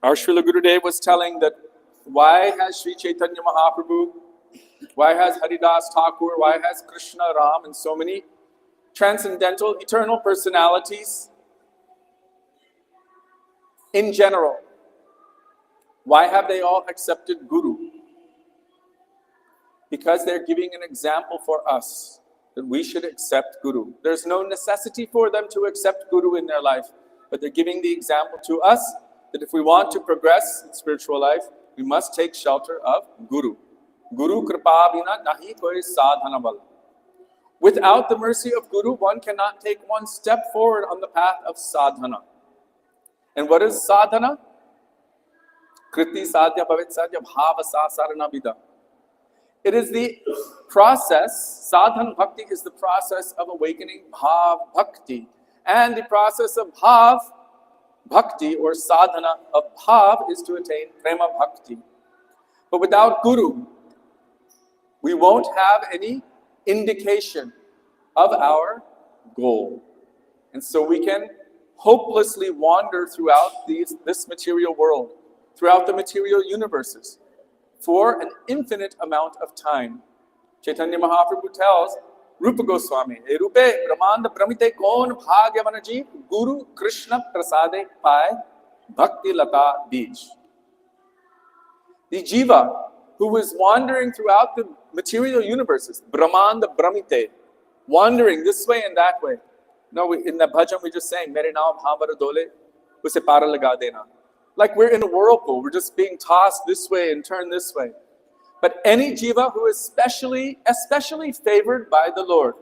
S1: Our Srila Gurudev was telling that why has Sri Chaitanya Mahaprabhu, why has Haridas Thakur, why has Krishna, Ram, and so many transcendental, eternal personalities in general, why have they all accepted Guru? Because they're giving an example for us that we should accept Guru. There's no necessity for them to accept Guru in their life, but they're giving the example to us that if we want to progress in spiritual life, we must take shelter of Guru. Guru kripa bina nahi koi sadhana bal. Without the mercy of Guru, one cannot take one step forward on the path of sadhana. And what is sadhana? Kriti sadhya bhavet sadhya bhava sasarana vida. It is the process, sadhan bhakti is the process of awakening bhav bhakti. And the process of bhav bhakti or sadhana of bhav is to attain prema bhakti. But without Guru, we won't have any indication of our goal. And so we can hopelessly wander throughout this material world, throughout the material universes, for an infinite amount of time. Chaitanya Mahaprabhu tells Rupa Goswami, "E rupe brahmanda pramite kon bhagyavan jeev Guru Krishna prasade pai bhakti lata bij." The jiva who was wandering throughout the material universes, brahmanda brahmite, wandering this way and that way. No, in the bhajan we just sang, "Mere naam bhamara dole, usse para laga dena." Like we're in a whirlpool, we're just being tossed this way and turned this way. But any jiva who is especially favored by the Lord,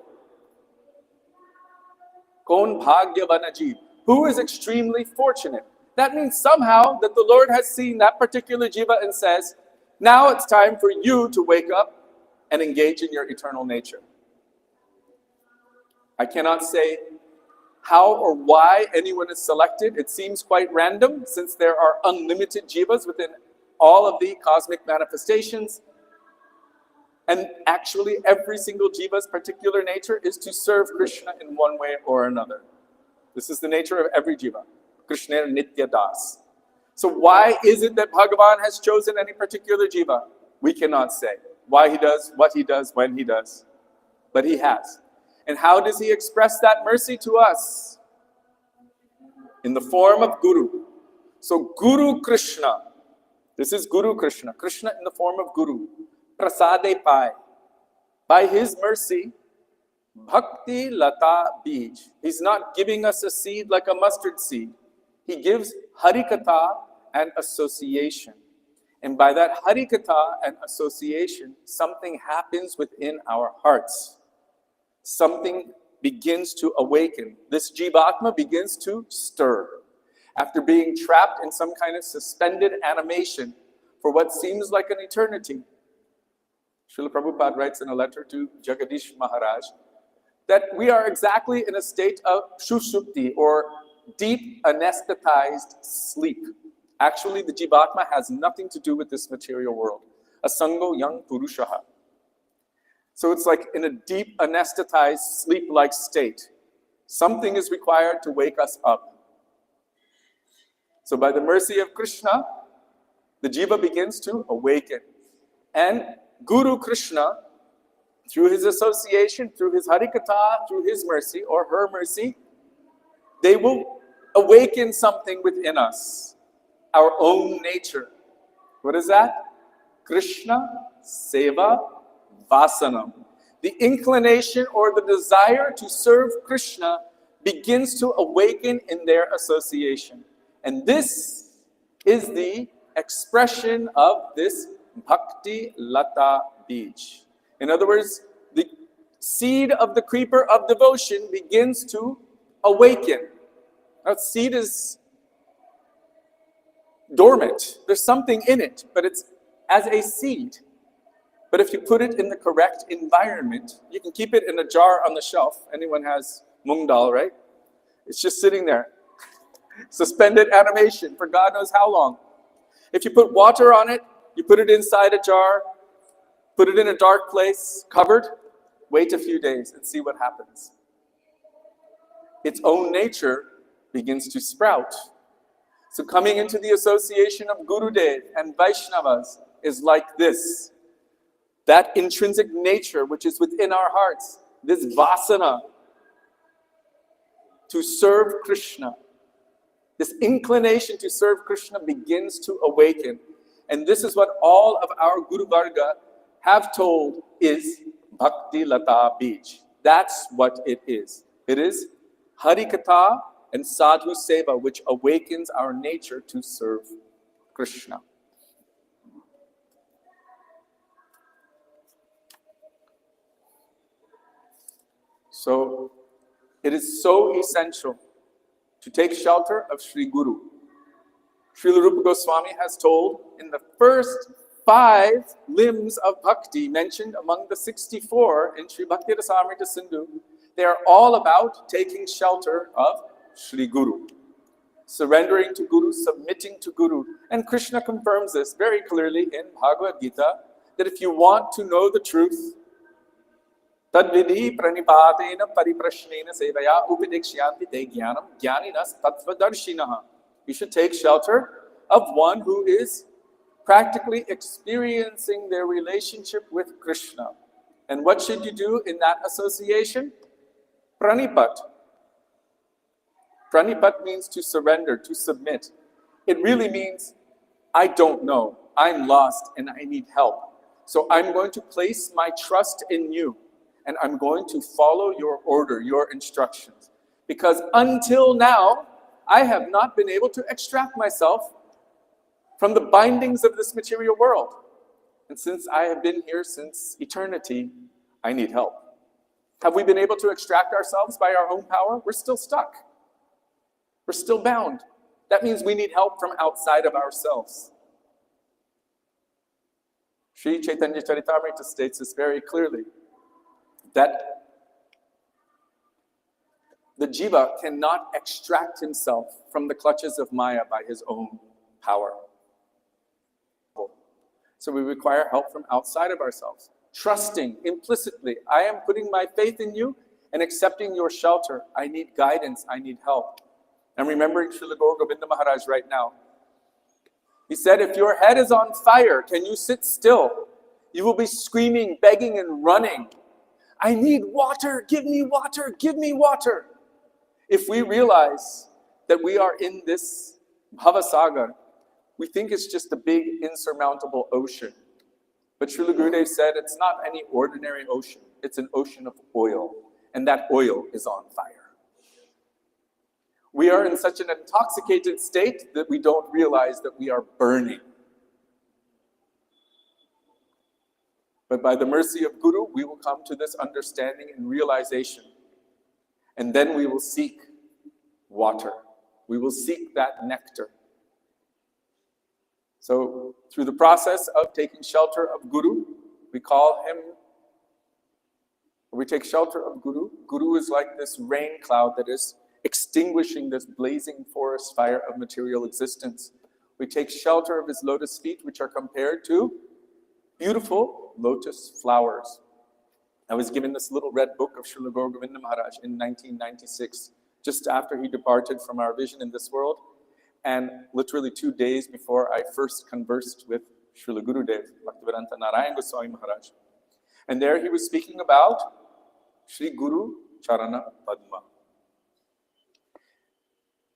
S1: kon bhagyavana jeev, who is extremely fortunate. That means somehow that the Lord has seen that particular jiva and says, now it's time for you to wake up and engage in your eternal nature. I cannot say how or why anyone is selected. It seems quite random since there are unlimited jivas within all of the cosmic manifestations. And actually, every single jiva's particular nature is to serve Krishna in one way or another. This is the nature of every jiva. Krishna Nitya Das. So why is it that Bhagavan has chosen any particular jiva? We cannot say why he does, what he does, when he does. But he has. And how does he express that mercy to us? In the form of Guru. So Guru Krishna. This is Guru Krishna. Krishna in the form of Guru. Prasade Pai. By his mercy, Bhakti Lata Bij. He's not giving us a seed like a mustard seed. He gives Harikatha and association. And by that Harikatha and association, something happens within our hearts. Something begins to awaken. This Jivatma begins to stir. After being trapped in some kind of suspended animation for what seems like an eternity, Srila Prabhupada writes in a letter to Jagadish Maharaj that we are exactly in a state of shushupti, or deep anesthetized sleep. Actually, the Jivatma has nothing to do with this material world. Asango yang purushaha. So it's like in a deep anesthetized sleep-like state. Something is required to wake us up. So by the mercy of Krishna, the jiva begins to awaken. And Guru Krishna, through his association, through his Harikatha, through his mercy or her mercy, they will awaken something within us, our own nature. What is that? Krishna Seva Vasanam. The inclination or the desire to serve Krishna begins to awaken in their association. And this is the expression of this Bhakti Lata Bij. In other words, the seed of the creeper of devotion begins to awaken. Now, seed is dormant. There's something in it, but it's as a seed. But if you put it in the correct environment, you can keep it in a jar on the shelf. Anyone has mung dal, right? It's just sitting there. Suspended animation for God knows how long. If you put water on it, you put it inside a jar, put it in a dark place, covered, wait a few days and see what happens. Its own nature begins to sprout. So coming into the association of Gurudev and Vaishnavas is like this. That intrinsic nature which is within our hearts, this vasana to serve Krishna, this inclination to serve Krishna begins to awaken. And this is what all of our Guru Varga have told is Bhakti Lata Bij. That's what it is. It is Harikatha and Sadhu Seva, which awakens our nature to serve Krishna. So, it is so essential to take shelter of Sri Guru. Srila Rupa Goswami has told in the first 5 limbs of bhakti mentioned among the 64 in Sri Bhakti Rasamrita Sindhu, they are all about taking shelter of Sri Guru. Surrendering to Guru, submitting to Guru. And Krishna confirms this very clearly in Bhagavad Gita, that if you want to know the truth, Tadvidhi pranipatena pariprashnena sevaya upadiksyanti te jnanam jnaninas tattvadarshinaha. You should take shelter of one who is practically experiencing their relationship with Krishna. And what should you do in that association? Pranipat. Pranipat means to surrender, to submit. It really means, I don't know, I'm lost and I need help. So I'm going to place my trust in you and I'm going to follow your order, your instructions. Because until now, I have not been able to extract myself from the bindings of this material world. And since I have been here since eternity, I need help. Have we been able to extract ourselves by our own power? We're still stuck. We're still bound. That means we need help from outside of ourselves. Sri Chaitanya Charitamrita states this very clearly, that the jiva cannot extract himself from the clutches of Maya by his own power. So we require help from outside of ourselves. Trusting implicitly, I am putting my faith in you and accepting your shelter. I need guidance, I need help. I'm remembering Srila Gaur Govinda Maharaj right now. He said, if your head is on fire, can you sit still? You will be screaming, begging, and running. I need water, give me water, give me water. If we realize that we are in this Bhavasagar, we think it's just a big insurmountable ocean. But Srila Gurudev said it's not any ordinary ocean. It's an ocean of oil. And that oil is on fire. We are in such an intoxicated state that we don't realize that we are burning. But by the mercy of Guru, we will come to this understanding and realization. And then we will seek water. We will seek that nectar. So, through the process of taking shelter of Guru, we take shelter of Guru. Guru is like this rain cloud that is extinguishing this blazing forest fire of material existence. We take shelter of his lotus feet, which are compared to beautiful lotus flowers. I was given this little red book of Srila Gaur Govinda Maharaj in 1996, just after he departed from our vision in this world, and literally 2 days before I first conversed with Srila Gurudev, Bhaktivedanta Narayan Goswami Maharaj. And there he was speaking about Shri Guru Charana Padma.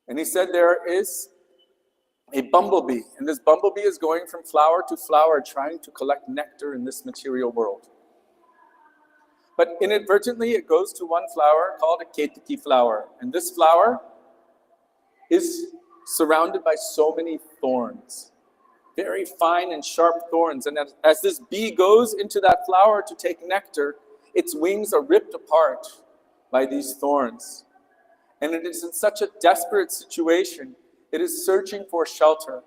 S1: And he said there is a bumblebee, and this bumblebee is going from flower to flower trying to collect nectar in this material world. But inadvertently it goes to one flower called a ketiki flower. And this flower is surrounded by so many thorns, very fine and sharp thorns. And as this bee goes into that flower to take nectar, its wings are ripped apart by these thorns. And it is in such a desperate situation, it is searching for shelter.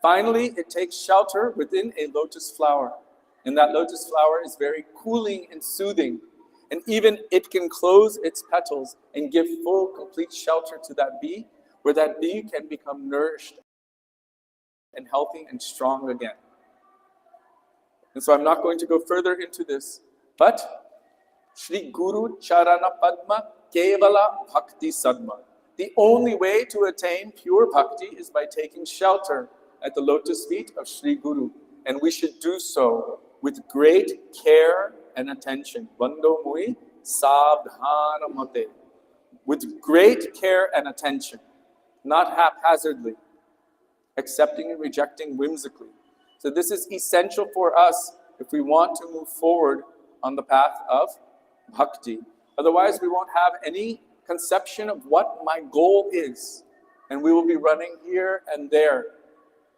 S1: Finally, it takes shelter within a lotus flower. And that lotus flower is very cooling and soothing. And even it can close its petals and give full, complete shelter to that bee, where that bee can become nourished and healthy and strong again. And so I'm not going to go further into this, but Shri Guru Charana Padma Kevala Bhakti Sadma. The only way to attain pure bhakti is by taking shelter at the lotus feet of Shri Guru. And we should do so with great care and attention. Bando mui savdhana mate. With great care and attention, not haphazardly, accepting and rejecting whimsically. So this is essential for us if we want to move forward on the path of bhakti. Otherwise, we won't have any conception of what my goal is. And we will be running here and there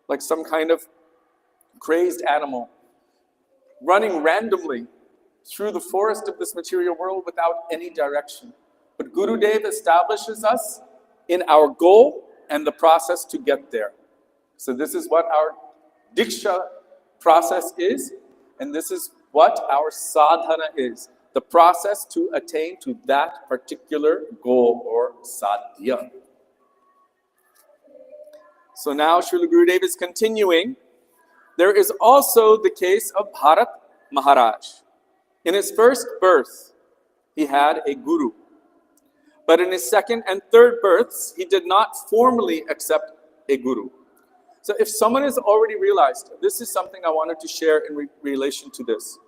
S1: like some kind of crazed animal, running randomly through the forest of this material world without any direction. But Gurudev establishes us in our goal and the process to get there. So this is what our Diksha process is, and this is what our sadhana is, the process to attain to that particular goal or sadhya. So now Srila Gurudev is continuing. There is also the case of Bharat Maharaj. In his first birth, he had a guru. But in his second and third births, he did not formally accept a guru. So if someone has already realized, this is something I wanted to share in relation to this.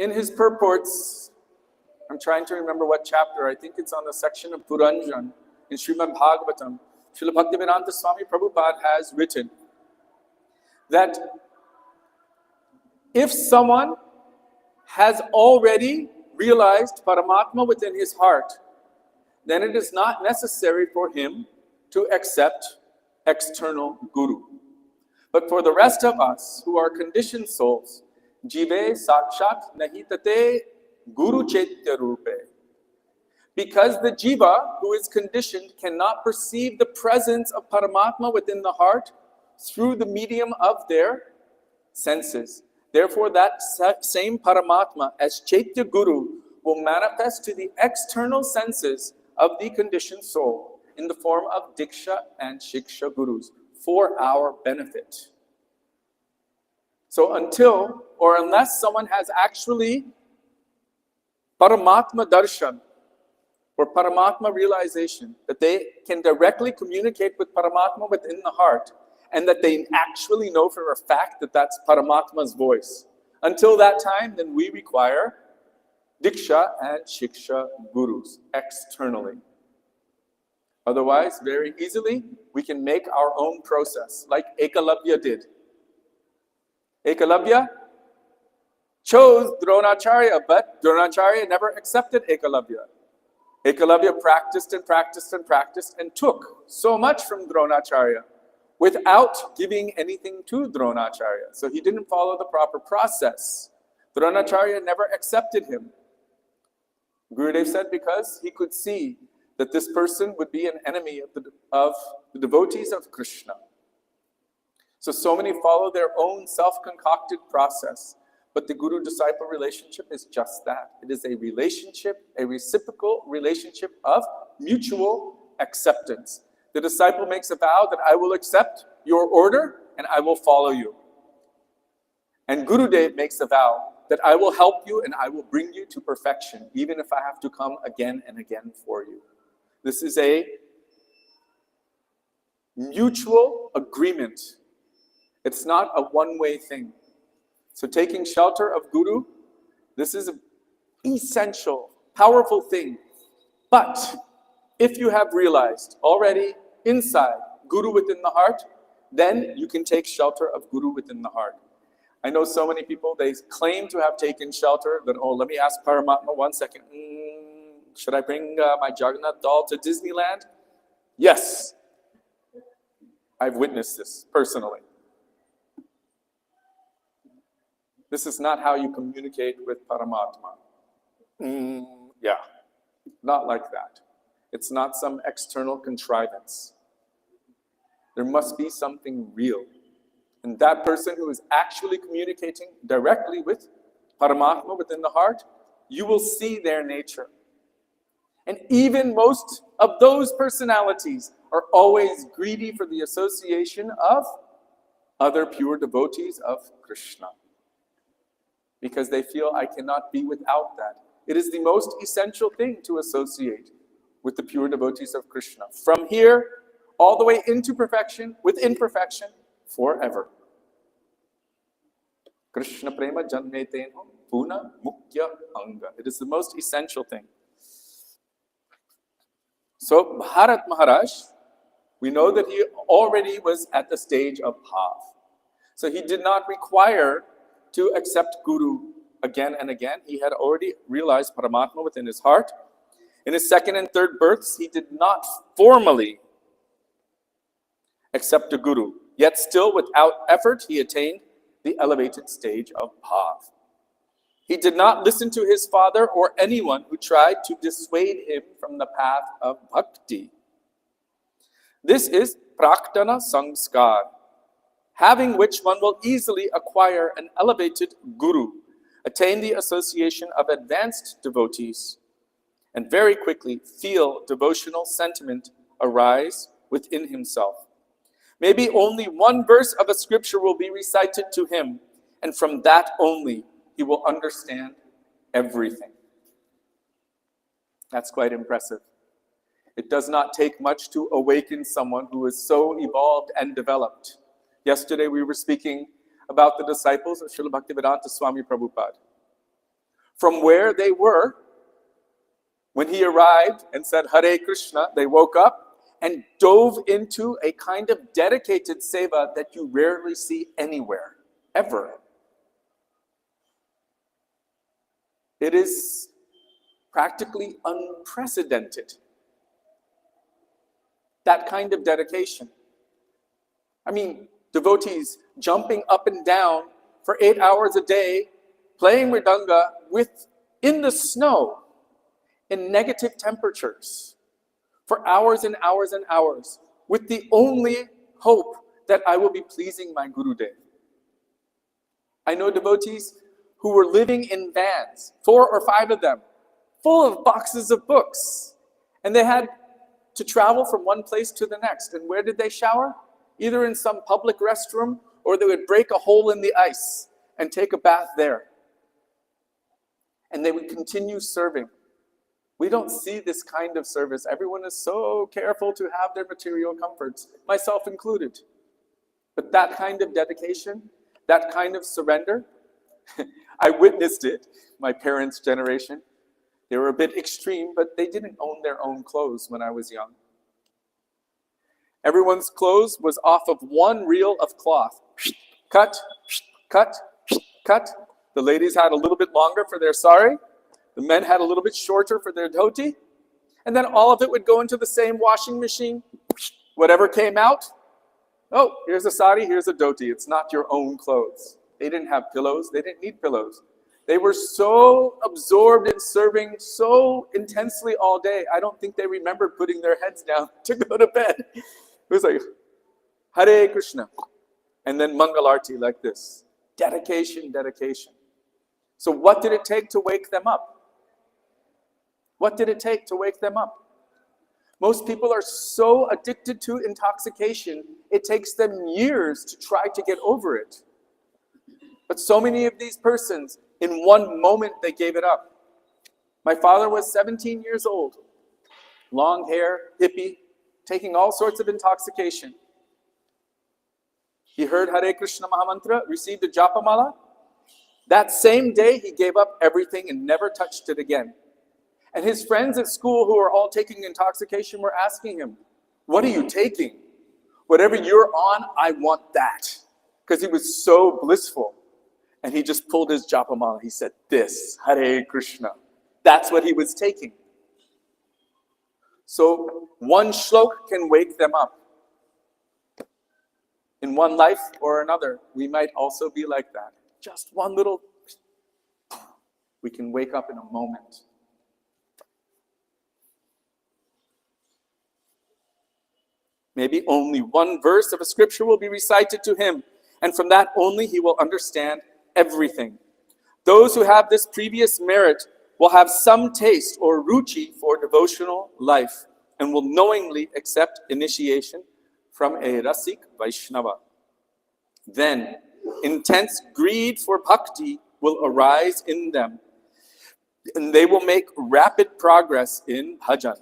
S1: In his purports, I'm trying to remember what chapter, I think it's on the section of Puranjan in Srimad Bhagavatam, Srila Bhaktivedanta Swami Prabhupada has written that if someone has already realized Paramatma within his heart, then it is not necessary for him to accept external guru. But for the rest of us who are conditioned souls, jive sakshat nahitate guru chaitya rupe. Because the jiva who is conditioned cannot perceive the presence of Paramatma within the heart through the medium of their senses. Therefore, that same Paramatma as Chaitya Guru will manifest to the external senses of the conditioned soul in the form of Diksha and Shiksha Gurus for our benefit. So until or unless someone has actually Paramatma Darshan or Paramatma realization, that they can directly communicate with Paramatma within the heart, and that they actually know for a fact that that's Paramatma's voice. Until that time, then we require Diksha and Shiksha Gurus externally. Otherwise, very easily, we can make our own process, like Ekalavya did. Ekalavya chose Dronacharya, but Dronacharya never accepted Ekalavya. Ekalavya practiced and practiced and practiced and took so much from Dronacharya without giving anything to Dronacharya. So he didn't follow the proper process. Dronacharya never accepted him. Gurudev said because he could see that this person would be an enemy of the devotees of Krishna. So many follow their own self-concocted process. But the guru-disciple relationship is just that. It is a relationship, a reciprocal relationship of mutual acceptance. The disciple makes a vow that I will accept your order and I will follow you. And Gurudev makes a vow that I will help you and I will bring you to perfection, even if I have to come again and again for you. This is a mutual agreement. It's not a one-way thing. So taking shelter of Guru, this is an essential, powerful thing. But if you have realized already inside Guru within the heart, then you can take shelter of Guru within the heart. I know so many people, they claim to have taken shelter, then, oh, let me ask Paramatma 1 second. Should I bring my Jagannath doll to Disneyland? Yes. I've witnessed this personally. This is not how you communicate with Paramatma. Yeah, not like that. It's not some external contrivance. There must be something real. And that person who is actually communicating directly with Paramatma within the heart, you will see their nature. And even most of those personalities are always greedy for the association of other pure devotees of Krishna. Because they feel I cannot be without that. It is the most essential thing to associate with the pure devotees of Krishna. From here, all the way into perfection, within perfection, forever. Krishna prema janmeteno puna mukhya anga. It is the most essential thing. So Bharat Maharaj, we know that he already was at the stage of bhav. So he did not require to accept Guru again and again. He had already realized Paramatma within his heart. In his second and third births, he did not formally accept a Guru. Yet still, without effort, he attained the elevated stage of bhav. He did not listen to his father or anyone who tried to dissuade him from the path of bhakti. This is praktana samskar, having which one will easily acquire an elevated guru, attain the association of advanced devotees, and very quickly feel devotional sentiment arise within himself. Maybe only one verse of a scripture will be recited to him, and from that only he will understand everything. That's quite impressive. It does not take much to awaken someone who is so evolved and developed. Yesterday we were speaking about the disciples of Srila Bhaktivedanta Swami Prabhupada. From where they were, when he arrived and said Hare Krishna, they woke up and dove into a kind of dedicated seva that you rarely see anywhere, ever. It is practically unprecedented. That kind of dedication. I mean, devotees jumping up and down for 8 hours a day, playing mridanga in the snow, in negative temperatures, for hours and hours and hours, with the only hope that I will be pleasing my Gurudev. I know devotees who were living in vans, 4 or 5 of them, full of boxes of books, and they had to travel from one place to the next. And where did they shower? Either in some public restroom, or they would break a hole in the ice and take a bath there. And they would continue serving. We don't see this kind of service. Everyone is so careful to have their material comforts, myself included. But that kind of dedication, that kind of surrender, I witnessed it, my parents' generation. They were a bit extreme, but they didn't own their own clothes when I was young. Everyone's clothes was off of one reel of cloth. Cut, cut, cut. The ladies had a little bit longer for their sari. The men had a little bit shorter for their dhoti. And then all of it would go into the same washing machine. Whatever came out, oh, here's a sari, here's a dhoti. It's not your own clothes. They didn't have pillows. They didn't need pillows. They were so absorbed in serving so intensely all day, I don't think they remembered putting their heads down to go to bed. It was like, Hare Krishna. And then Mangalarti like this. Dedication, dedication. So what did it take to wake them up? What did it take to wake them up? Most people are so addicted to intoxication, it takes them years to try to get over it. But so many of these persons, in one moment, they gave it up. My father was 17 years old, long hair, hippie, taking all sorts of intoxication. He heard Hare Krishna Mahamantra, received a Japamala. That same day, he gave up everything and never touched it again. And his friends at school who were all taking intoxication were asking him, what are you taking? Whatever you're on, I want that. Because he was so blissful. And he just pulled his Japamala. He said, this, Hare Krishna. That's what he was taking. So one shlok can wake them up. In one life or another, we might also be like that. Just one little, we can wake up in a moment. Maybe only one verse of a scripture will be recited to him, and from that only he will understand everything. Those who have this previous merit will have some taste or ruchi for devotional life and will knowingly accept initiation from a Rasik Vaishnava. Then, intense greed for bhakti will arise in them, and they will make rapid progress in bhajan.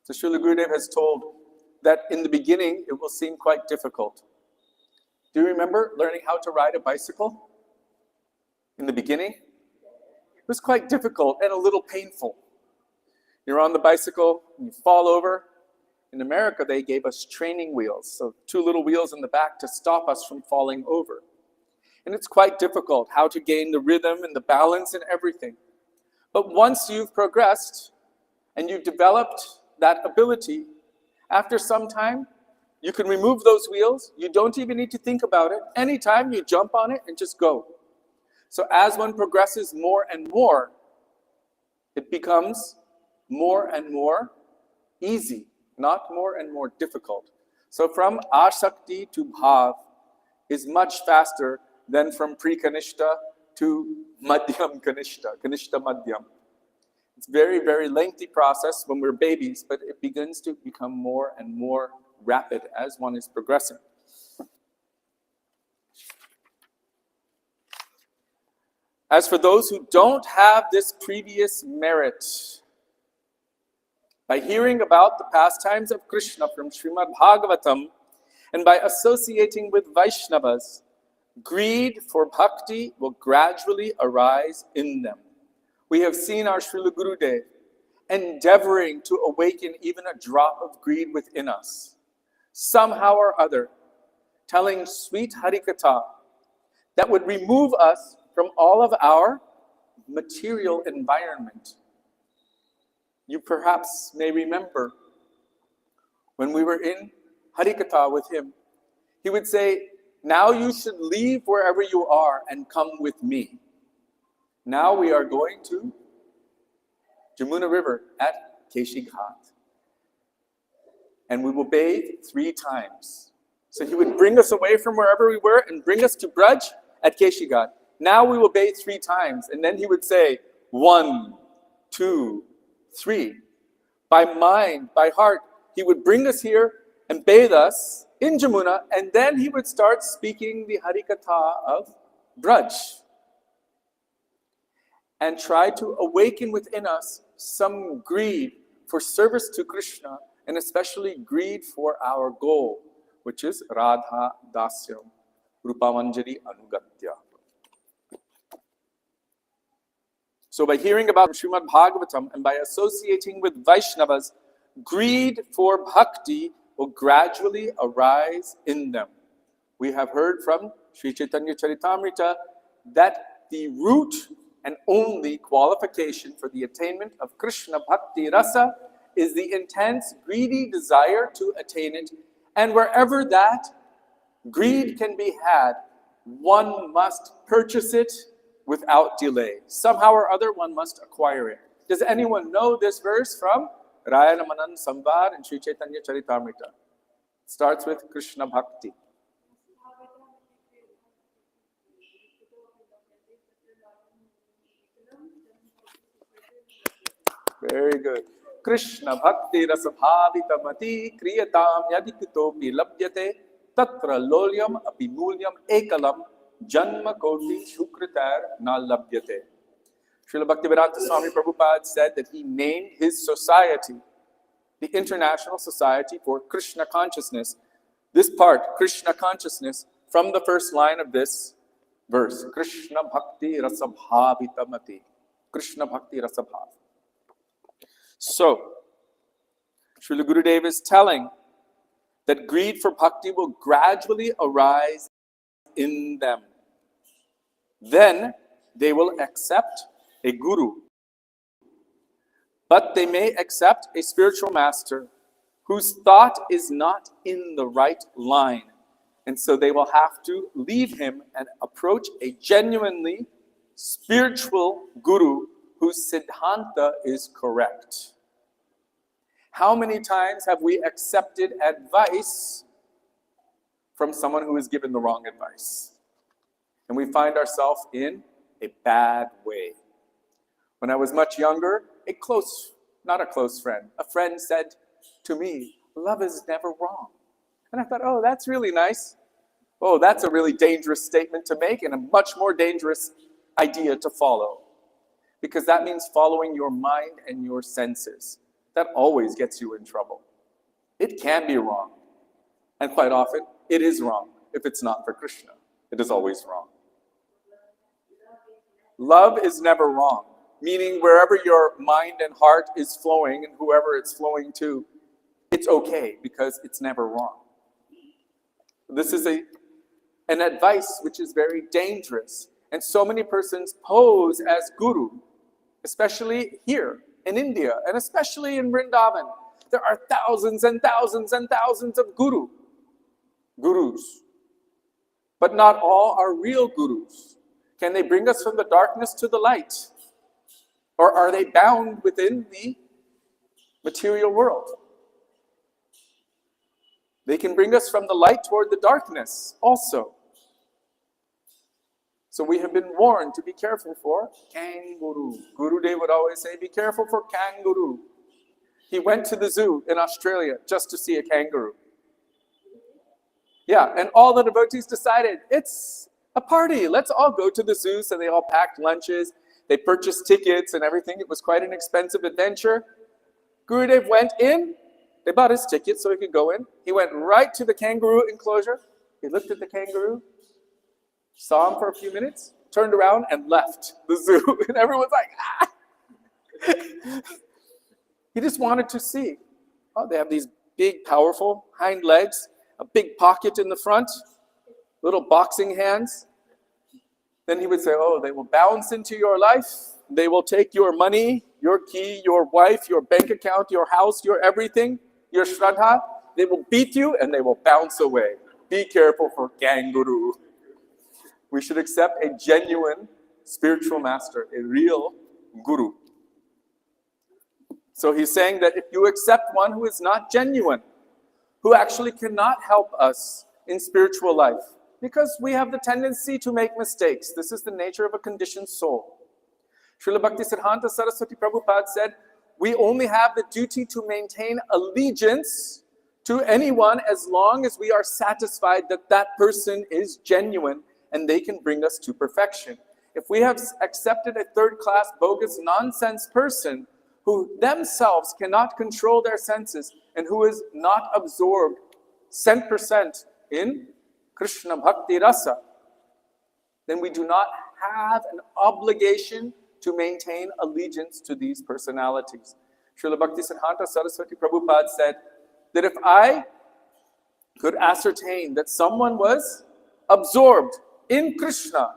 S1: So Srila Gurudev has told that in the beginning, it will seem quite difficult. Do you remember learning how to ride a bicycle? In the beginning? It was quite difficult and a little painful. You're on the bicycle, and you fall over. In America, they gave us training wheels, so 2 little wheels in the back to stop us from falling over. And it's quite difficult how to gain the rhythm and the balance and everything. But once you've progressed and you've developed that ability, after some time, you can remove those wheels. You don't even need to think about it. Anytime you jump on it and just go. So as one progresses more and more, it becomes more and more easy, not more and more difficult. So from asakti to bhav is much faster than from pre-kanishta to madhyam kanishta, kanishta madhyam. It's a very, very lengthy process when we're babies, but it begins to become more and more rapid as one is progressing. As for those who don't have this previous merit, by hearing about the pastimes of Krishna from Srimad Bhagavatam and by associating with Vaishnavas, greed for bhakti will gradually arise in them. We have seen our Srila Gurudev endeavoring to awaken even a drop of greed within us, somehow or other, telling sweet Harikatha that would remove us from all of our material environment. You perhaps may remember when we were in Harikatha with him, he would say, now you should leave wherever you are and come with me. Now we are going to Jamuna River at Keshi Ghat. And we will bathe 3 times. So he would bring us away from wherever we were and bring us to Braj at Keshi Ghat. Now we will bathe 3 times. And then he would say, 1, 2, 3. By mind, by heart, he would bring us here and bathe us in Jamuna, and then he would start speaking the Harikatha of Braj and try to awaken within us some greed for service to Krishna, and especially greed for our goal, which is Radha Dasyam Rupamanjari Anugatya. So by hearing about Srimad Bhagavatam and by associating with Vaishnavas, greed for bhakti will gradually arise in them. We have heard from Sri Chaitanya Charitamrita that the root and only qualification for the attainment of Krishna Bhakti Rasa is the intense, greedy desire to attain it. And wherever that greed can be had, one must purchase it without delay. Somehow or other, one must acquire it. Does anyone know this verse from Rayana Manan Samvad and Sri Chaitanya Charitamrita? It starts with Krishna Bhakti. Very good. Krishna Bhakti Rasabhavita Mati Kriyatam Yadikitopi Labhyate Tatra Lolyam Apimulyam Ekalam Janma Koti Shukritar Na Labhyate. Srila Bhaktivedanta Swami Prabhupada said that he named his society the International Society for Krishna Consciousness. This part, Krishna Consciousness, from the first line of this verse, Krishna Bhakti Rasabhavita Mati. Krishna Bhakti Rasabhav. So, Srila Gurudev is telling that greed for bhakti will gradually arise in them. Then they will accept a guru. But they may accept a spiritual master whose thought is not in the right line. And so they will have to leave him and approach a genuinely spiritual guru whose siddhanta is correct. How many times have we accepted advice from someone who is given the wrong advice? And we find ourselves in a bad way. When I was much younger, a friend said to me, love is never wrong. And I thought, oh, that's really nice. Oh, that's a really dangerous statement to make and a much more dangerous idea to follow. Because that means following your mind and your senses. That always gets you in trouble. It can be wrong. And quite often, it is wrong. If it's not for Krishna, it is always wrong. Love is never wrong. Meaning wherever your mind and heart is flowing and whoever it's flowing to, it's okay because it's never wrong. This is an advice which is very dangerous. And so many persons pose as guru, especially here in India and especially in Vrindavan. There are thousands and thousands and thousands of gurus. But not all are real gurus. Can they bring us from the darkness to the light? Or are they bound within the material world? They can bring us from the light toward the darkness also. So we have been warned to be careful for kangaroo. Gurudev would always say, be careful for kangaroo. He went to the zoo in Australia just to see a kangaroo. Yeah, and all the devotees decided, it's A party. Let's all go to the zoo. So they all packed lunches. They purchased tickets and everything. It was quite an expensive adventure. Gurudev went in. They bought his ticket so he could go in. He went right to the kangaroo enclosure. He looked at the kangaroo, saw him for a few minutes, turned around and left the zoo. And everyone's like, ah! He just wanted to see. Oh, they have these big, powerful hind legs, a big pocket in the front, little boxing hands. Then he would say, oh, they will bounce into your life. They will take your money, your key, your wife, your bank account, your house, your everything, your shraddha. They will beat you and they will bounce away. Be careful for kangaroo. We should accept a genuine spiritual master, a real guru. So he's saying that if you accept one who is not genuine, who actually cannot help us in spiritual life, because we have the tendency to make mistakes. This is the nature of a conditioned soul. Srila Bhaktisiddhanta Saraswati Prabhupada said, we only have the duty to maintain allegiance to anyone as long as we are satisfied that that person is genuine and they can bring us to perfection. If we have accepted a third-class, bogus, nonsense person who themselves cannot control their senses and who is not absorbed 100% in Krishna Bhakti Rasa, then we do not have an obligation to maintain allegiance to these personalities. Srila Bhaktisiddhanta Saraswati Prabhupada said that if I could ascertain that someone was absorbed in Krishna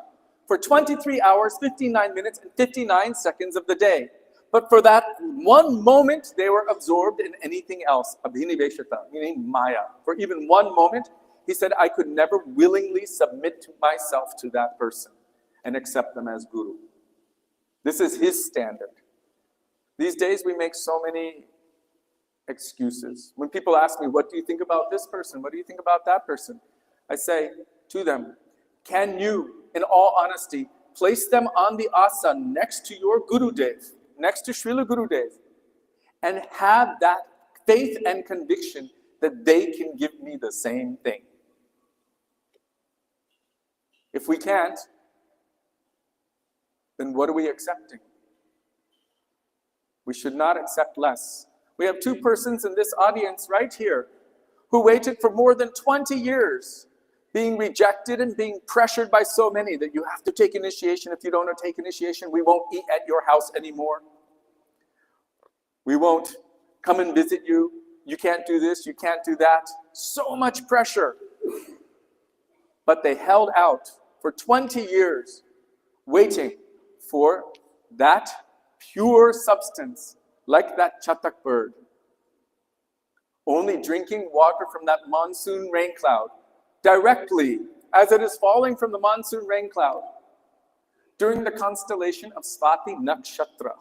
S1: for 23 hours, 59 minutes, and 59 seconds of the day, but for that one moment they were absorbed in anything else, abhiniveshata, meaning maya, for even one moment, he said, I could never willingly submit myself to that person and accept them as guru. This is his standard. These days we make so many excuses. When people ask me, what do you think about this person? What do you think about that person? I say to them, can you, in all honesty, place them on the asana next to your Gurudev, next to Srila Gurudev, and have that faith and conviction that they can give me the same thing? If we can't, then what are we accepting? We should not accept less. We have two persons in this audience right here who waited for more than 20 years, being rejected and being pressured by so many that you have to take initiation. If you don't take initiation, we won't eat at your house anymore. We won't come and visit you. You can't do this, you can't do that. So much pressure. But they held out for 20 years, waiting for that pure substance, like that chatak bird, only drinking water from that monsoon rain cloud, directly as it is falling from the monsoon rain cloud, during the constellation of Swati Nakshatra.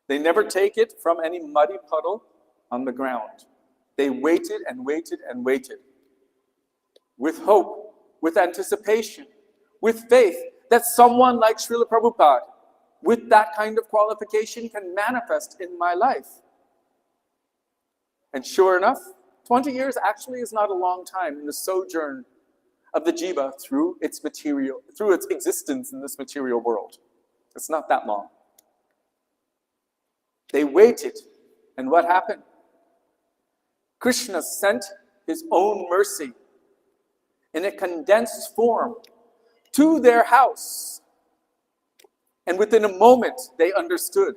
S1: They never take it from any muddy puddle on the ground. They waited and waited and waited, with hope, with anticipation, with faith that someone like Srila Prabhupada, with that kind of qualification, can manifest in my life. And sure enough, 20 years actually is not a long time in the sojourn of the jiva through its existence in this material world. It's not that long. They waited, and what happened? Krishna sent his own mercy in a condensed form to their house. And within a moment, they understood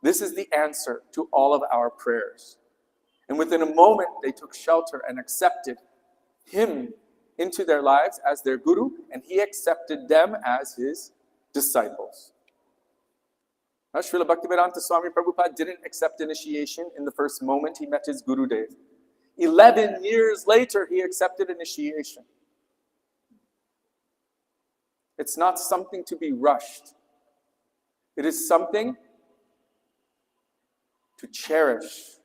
S1: this is the answer to all of our prayers. And within a moment, they took shelter and accepted him into their lives as their guru, and he accepted them as his disciples. Now, Srila Bhaktivedanta Swami Prabhupada didn't accept initiation in the first moment he met his Gurudev. 11 years later, he accepted initiation. It's not something to be rushed. It is something to cherish.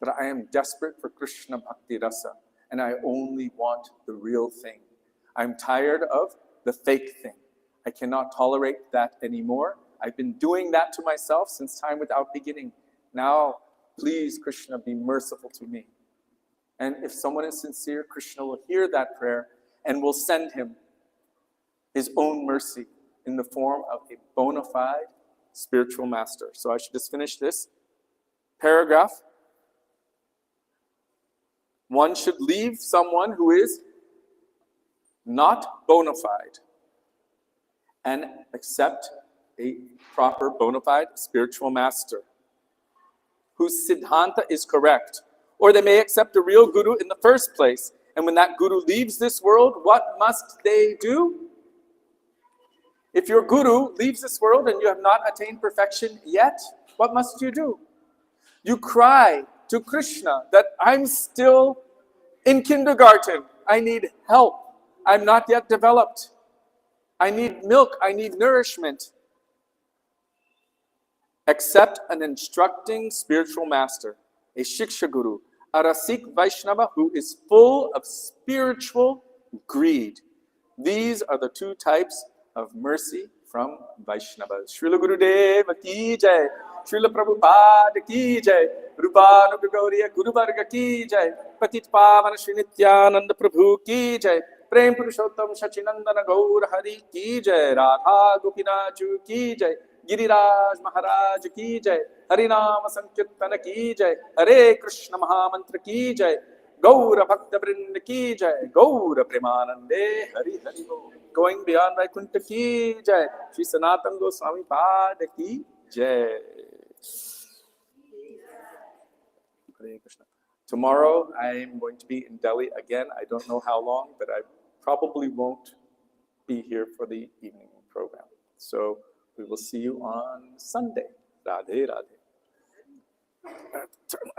S1: That I am desperate for Krishna Bhakti Rasa, and I only want the real thing. I'm tired of the fake thing. I cannot tolerate that anymore. I've been doing that to myself since time without beginning. Now, please, Krishna, be merciful to me. And if someone is sincere, Krishna will hear that prayer and will send him his own mercy in the form of a bona fide spiritual master. So I should just finish this paragraph. One should leave someone who is not bona fide and accept a proper bona fide spiritual master whose siddhanta is correct. Or they may accept a real guru in the first place. And when that guru leaves this world, what must they do? If your guru leaves this world and you have not attained perfection yet, what must you do? You cry to Krishna that I'm still in kindergarten. I need help. I'm not yet developed. I need milk. I need nourishment. Accept an instructing spiritual master, a Shiksha Guru, a Rasik Vaishnava who is full of spiritual greed. These are the two types of mercy from Vaishnavas. Srila Gurudeva ki jai, Srila Prabhupada ki jai, Rupanuga Gauriya Guru Varga ki jai, Patit Pavana Shri Nityananda Prabhu ki jai, Prem Purushottam Shachinandana Gaur Hari ki jai, Radha Gopinachu ki jai, Giriraj Maharaj ki jai, Harinama Sankirtana ki jai, Hare Krishna Mahamantra ki jai, Gaura Bhakta Vrinda ki jai, Gaura Premanande Hari Hari Bo. Going beyond Vaikuntha ki jai, Shri Sanatana Goswami Pada ki jai. Hare Krishna. Tomorrow I am going to be in Delhi again. I don't know how long, but I probably won't be here for the evening program. So we will see you on Sunday. Radhe Radhe. Turn